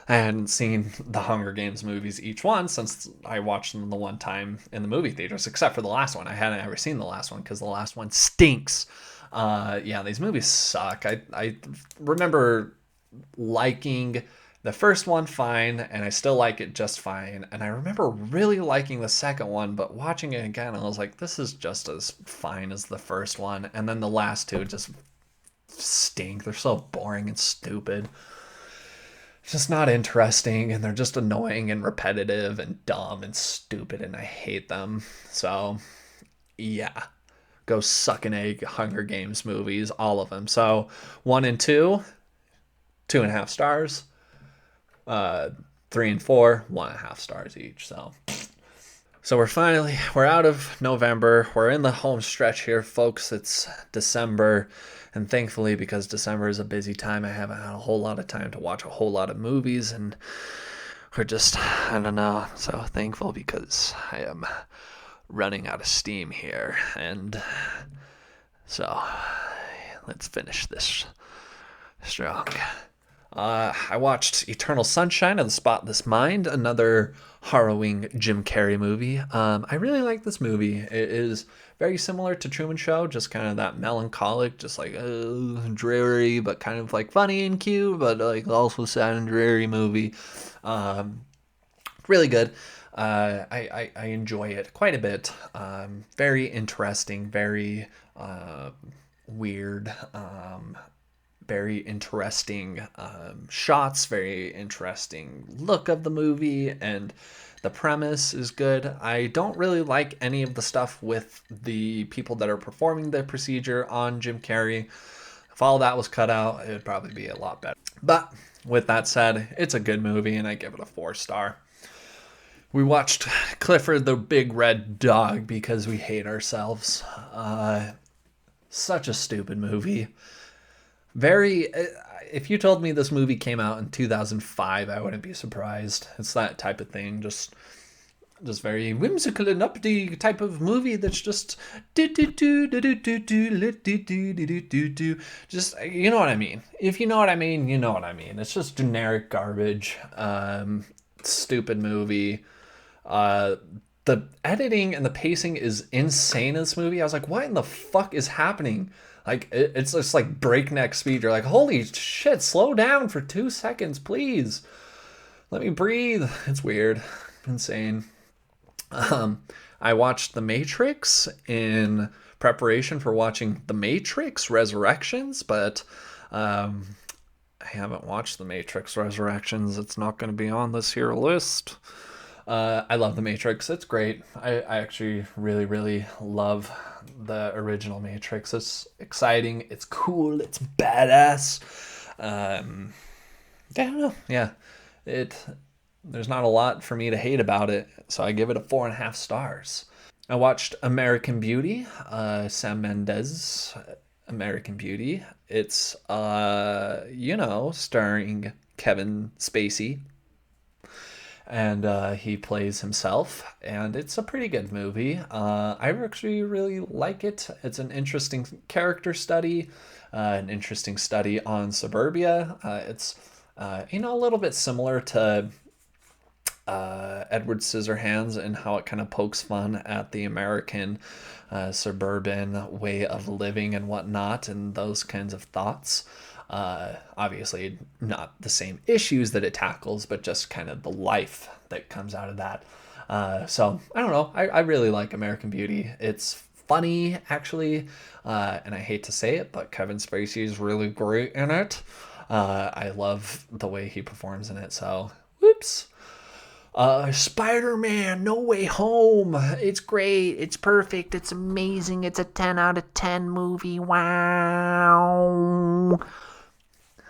S1: I hadn't seen the Hunger Games movies each one since I watched them the one time in the movie theaters, except for the last one. I hadn't ever seen the last one because the last one stinks. Yeah, these movies suck. I remember liking the first one fine, and I still like it just fine. And I remember really liking the second one, but watching it again, I was like, this is just as fine as the first one. And then the last two just stink. They're so boring and stupid. Just not interesting, and they're just annoying and repetitive and dumb and stupid, and I hate them. So yeah, go suck an egg. Hunger Games movies, all of them. So 1 and 2, 2.5 stars. 3 and 4, 1.5 stars each. So we're out of November. We're in the home stretch here, folks. It's December. And thankfully, because December is a busy time, I haven't had a whole lot of time to watch a whole lot of movies. And we're just, I don't know, so thankful because I am running out of steam here. And so let's finish this strong. I watched Eternal Sunshine of the Spotless Mind, another harrowing Jim Carrey movie. I really like this movie. It is very similar to Truman Show, just kind of that melancholic, just like dreary, but kind of like funny and cute, but like also sad and dreary movie. Really good. I enjoy it quite a bit. Very interesting, very weird. Very interesting shots, very interesting look of the movie, and the premise is good. I don't really like any of the stuff with the people that are performing the procedure on Jim Carrey. If all that was cut out, it would probably be a lot better. But with that said, it's a good movie, and I give it a 4-star. We watched Clifford the Big Red Dog because we hate ourselves. Such a stupid movie. If you told me this movie came out in 2005, I wouldn't be surprised. It's that type of thing, just very whimsical and uppity type of movie that's just just, you know what I mean. If you know what I mean, you know what I mean. It's just generic garbage, stupid movie. The editing and the pacing is insane in this movie. I was like, what in the fuck is happening? Like, it's just like breakneck speed. You're like, holy shit, slow down for 2 seconds, please. Let me breathe. It's weird. Insane. I watched The Matrix in preparation for watching The Matrix Resurrections, but I haven't watched The Matrix Resurrections. It's not going to be on this here list. I love The Matrix. It's great. I actually really, really love the original Matrix. It's exciting. It's cool. It's badass. I don't know. Yeah. There's not a lot for me to hate about it, so I give it a 4.5 stars. I watched American Beauty, Sam Mendes, American Beauty. It's, starring Kevin Spacey. and he plays himself, and it's a pretty good movie. I actually really like it. It's an interesting character study, an interesting study on suburbia. It's a little bit similar to Edward Scissorhands and how it kind of pokes fun at the American suburban way of living and whatnot, and those kinds of thoughts. Obviously, not the same issues that it tackles, but just kind of the life that comes out of that. So I don't know. I really like American Beauty. It's funny, actually, and I hate to say it, but Kevin Spacey is really great in it. I love the way he performs in it. So, whoops. Spider-Man No Way Home. It's great. It's perfect. It's amazing. It's a 10 out of 10 movie. Wow.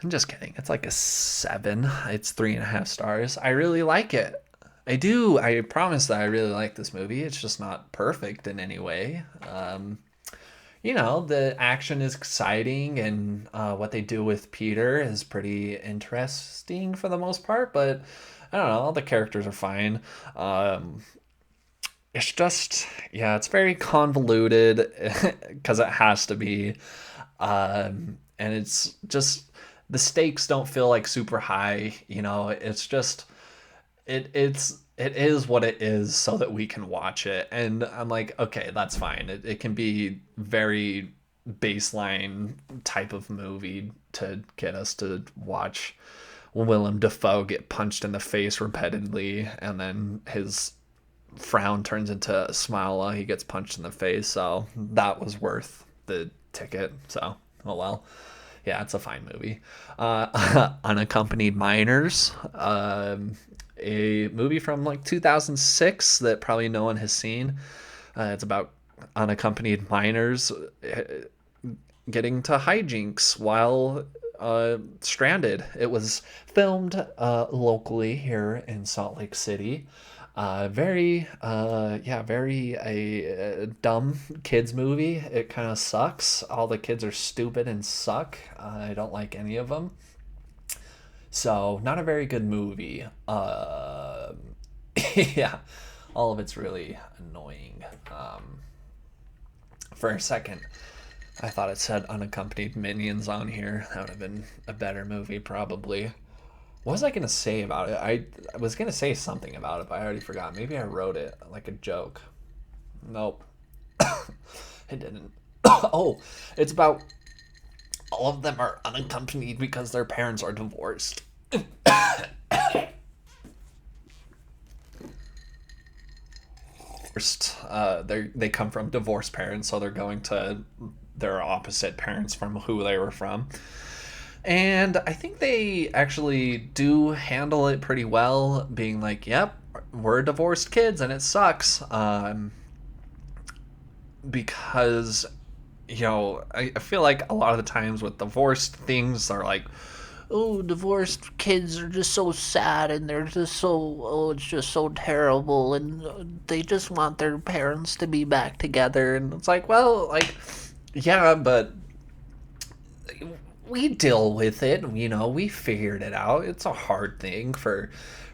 S1: I'm just kidding. It's like a 7. It's 3.5 stars. I really like it. I do. I promise that I really like this movie. It's just not perfect in any way. The action is exciting, and what they do with Peter is pretty interesting for the most part, but I don't know, all the characters are fine. It's just, yeah, it's very convoluted because it has to be. And it's just, the stakes don't feel like super high, it's just, it is what it is so that we can watch it. And I'm like, okay, that's fine. It can be very baseline type of movie to get us to watch Willem Dafoe get punched in the face repeatedly, and then his frown turns into a smile while he gets punched in the face. So that was worth the ticket. So, oh well. Yeah, it's a fine movie. Unaccompanied Minors, a movie from like 2006 that probably no one has seen. It's about unaccompanied minors getting to hijinks while stranded. It was filmed locally here in Salt Lake City. Very a dumb kids movie. It kind of sucks. All the kids are stupid and suck. I don't like any of them. So not a very good movie. Yeah, all of it's really annoying. For a second, I thought it said unaccompanied minions on here. That would have been a better movie, probably. What was I going to say about it? I was going to say something about it, but I already forgot. Maybe I wrote it like a joke. Nope. It didn't. Oh, it's about all of them are unaccompanied because their parents are divorced. First, they come from divorced parents, so they're going to their opposite parents from who they were from. And I think they actually do handle it pretty well, being like, yep, we're divorced kids and it sucks. Because, I feel like a lot of the times with divorced things are like, oh, divorced kids are just so sad and they're just so, oh, it's just so terrible and they just want their parents to be back together. And it's like, well, like, yeah, but we deal with it, we figured it out. It's a hard thing for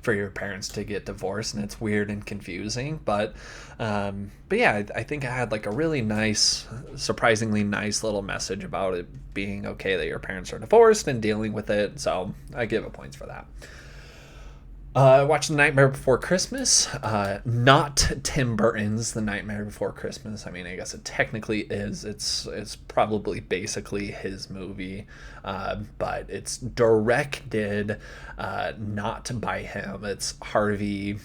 S1: your parents to get divorced, and it's weird and confusing, but yeah, I think I had like a really nice, surprisingly nice little message about it being okay that your parents are divorced and dealing with it, so I give it points for that. I watched The Nightmare Before Christmas. Not Tim Burton's The Nightmare Before Christmas. I mean, I guess it technically is. It's probably basically his movie, but it's directed not by him. It's Harvey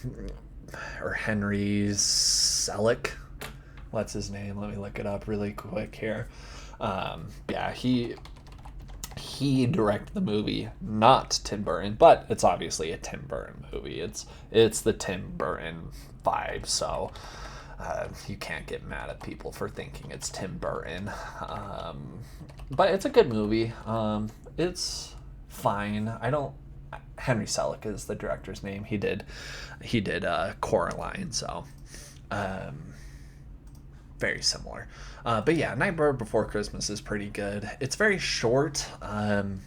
S1: or Henry Selick. What's his name? Let me look it up really quick here. Yeah, he directed the movie, not Tim Burton, but it's obviously a Tim Burton movie. It's the Tim Burton vibe, so you can't get mad at people for thinking it's Tim Burton. But it's a good movie. It's fine. Henry Selick is the director's name. He did Coraline, so very similar. But yeah, Nightmare Before Christmas is pretty good. It's very short, and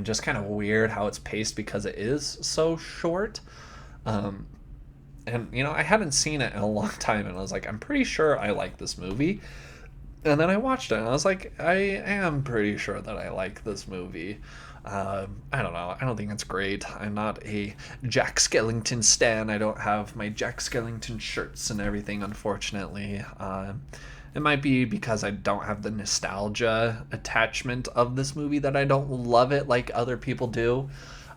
S1: just kind of weird how it's paced because it is so short. And, I hadn't seen it in a long time, and I was like, I'm pretty sure I like this movie. And then I watched it, and I was like, I am pretty sure that I like this movie. I don't know. I don't think it's great. I'm not a Jack Skellington stan. I don't have my Jack Skellington shirts and everything, unfortunately. It might be because I don't have the nostalgia attachment of this movie that I don't love it like other people do.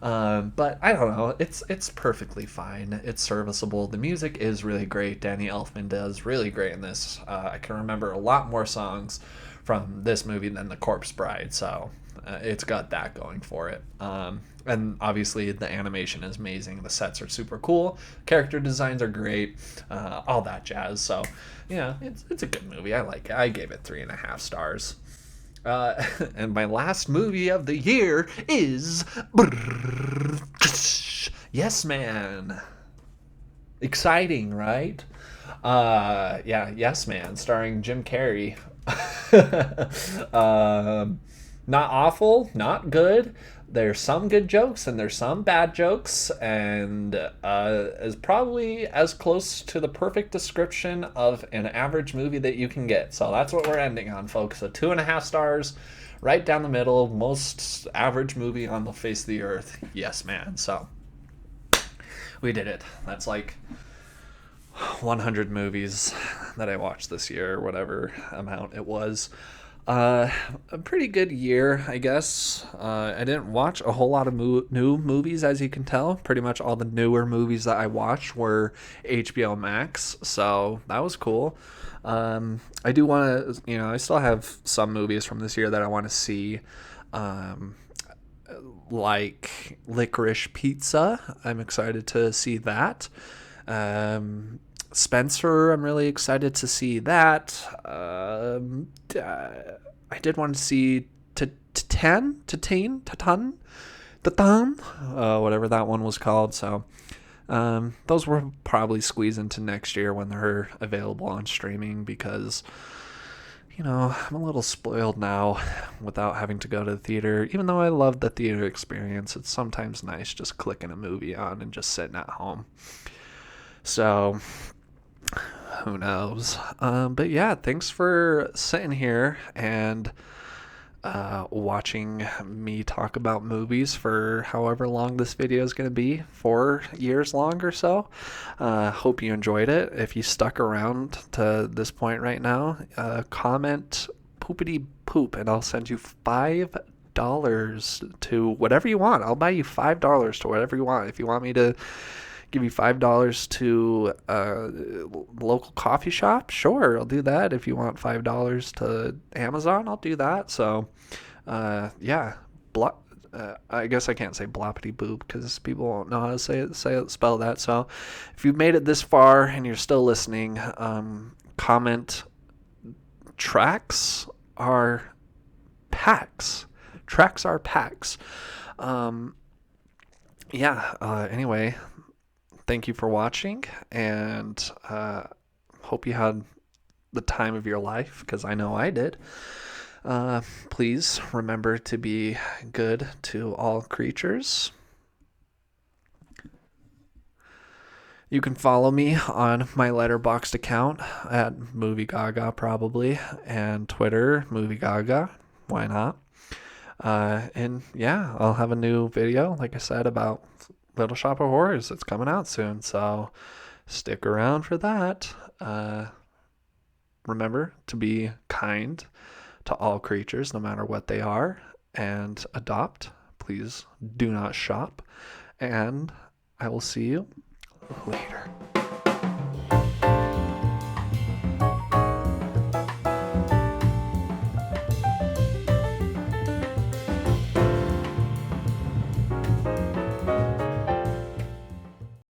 S1: But I don't know. It's perfectly fine. It's serviceable. The music is really great. Danny Elfman does really great in this. I can remember a lot more songs from this movie than The Corpse Bride, so it's got that going for it. And obviously the animation is amazing. The sets are super cool. Character designs are great. All that jazz. So yeah, it's a good movie. I like it. I gave it 3.5 stars. And my last movie of the year is Yes Man. Exciting, right? Yeah, Yes Man, starring Jim Carrey. Not awful, not good. There's some good jokes and there's some bad jokes, and is probably as close to the perfect description of an average movie that you can get. So that's what we're ending on, folks. So 2.5 stars, right down the middle, most average movie on the face of the earth. Yes, man. So we did it. That's like 100 movies that I watched this year, or whatever amount it was. A pretty good year, I guess. I didn't watch a whole lot of new movies, as you can tell. Pretty much all the newer movies that I watched were HBO Max, so that was cool. I do want to, I still have some movies from this year that I want to see, like Licorice Pizza. I'm excited to see that. Spencer, I'm really excited to see that. I did want to see Titan, whatever that one was called. So those will probably squeeze into next year when they're available on streaming, because I'm a little spoiled now without having to go to the theater. Even though I love the theater experience, it's sometimes nice just clicking a movie on and just sitting at home. So who knows? But yeah, thanks for sitting here and watching me talk about movies for however long this video is going to be, 4 years long or so. Hope you enjoyed it. If you stuck around to this point right now, comment poopity poop and I'll send you $5 to whatever you want. I'll buy you $5 to whatever you want. If you want me to give you $5 to a local coffee shop, sure, I'll do that. If you want $5 to Amazon, I'll do that. So yeah, I guess I can't say bloppity boop because people won't know how to spell that. So if you've made it this far and you're still listening, comment tracks are packs. Tracks are packs. Anyway, thank you for watching, and hope you had the time of your life, because I know I did. Please remember to be good to all creatures. You can follow me on my Letterboxd account at Movie Gaga, probably, and Twitter, Movie Gaga. Why not? And yeah, I'll have a new video, like I said, about Little Shop of Horrors. It's coming out soon, so stick around for that. Remember to be kind to all creatures, no matter what they are, and adopt. Please do not shop. And I will see you later.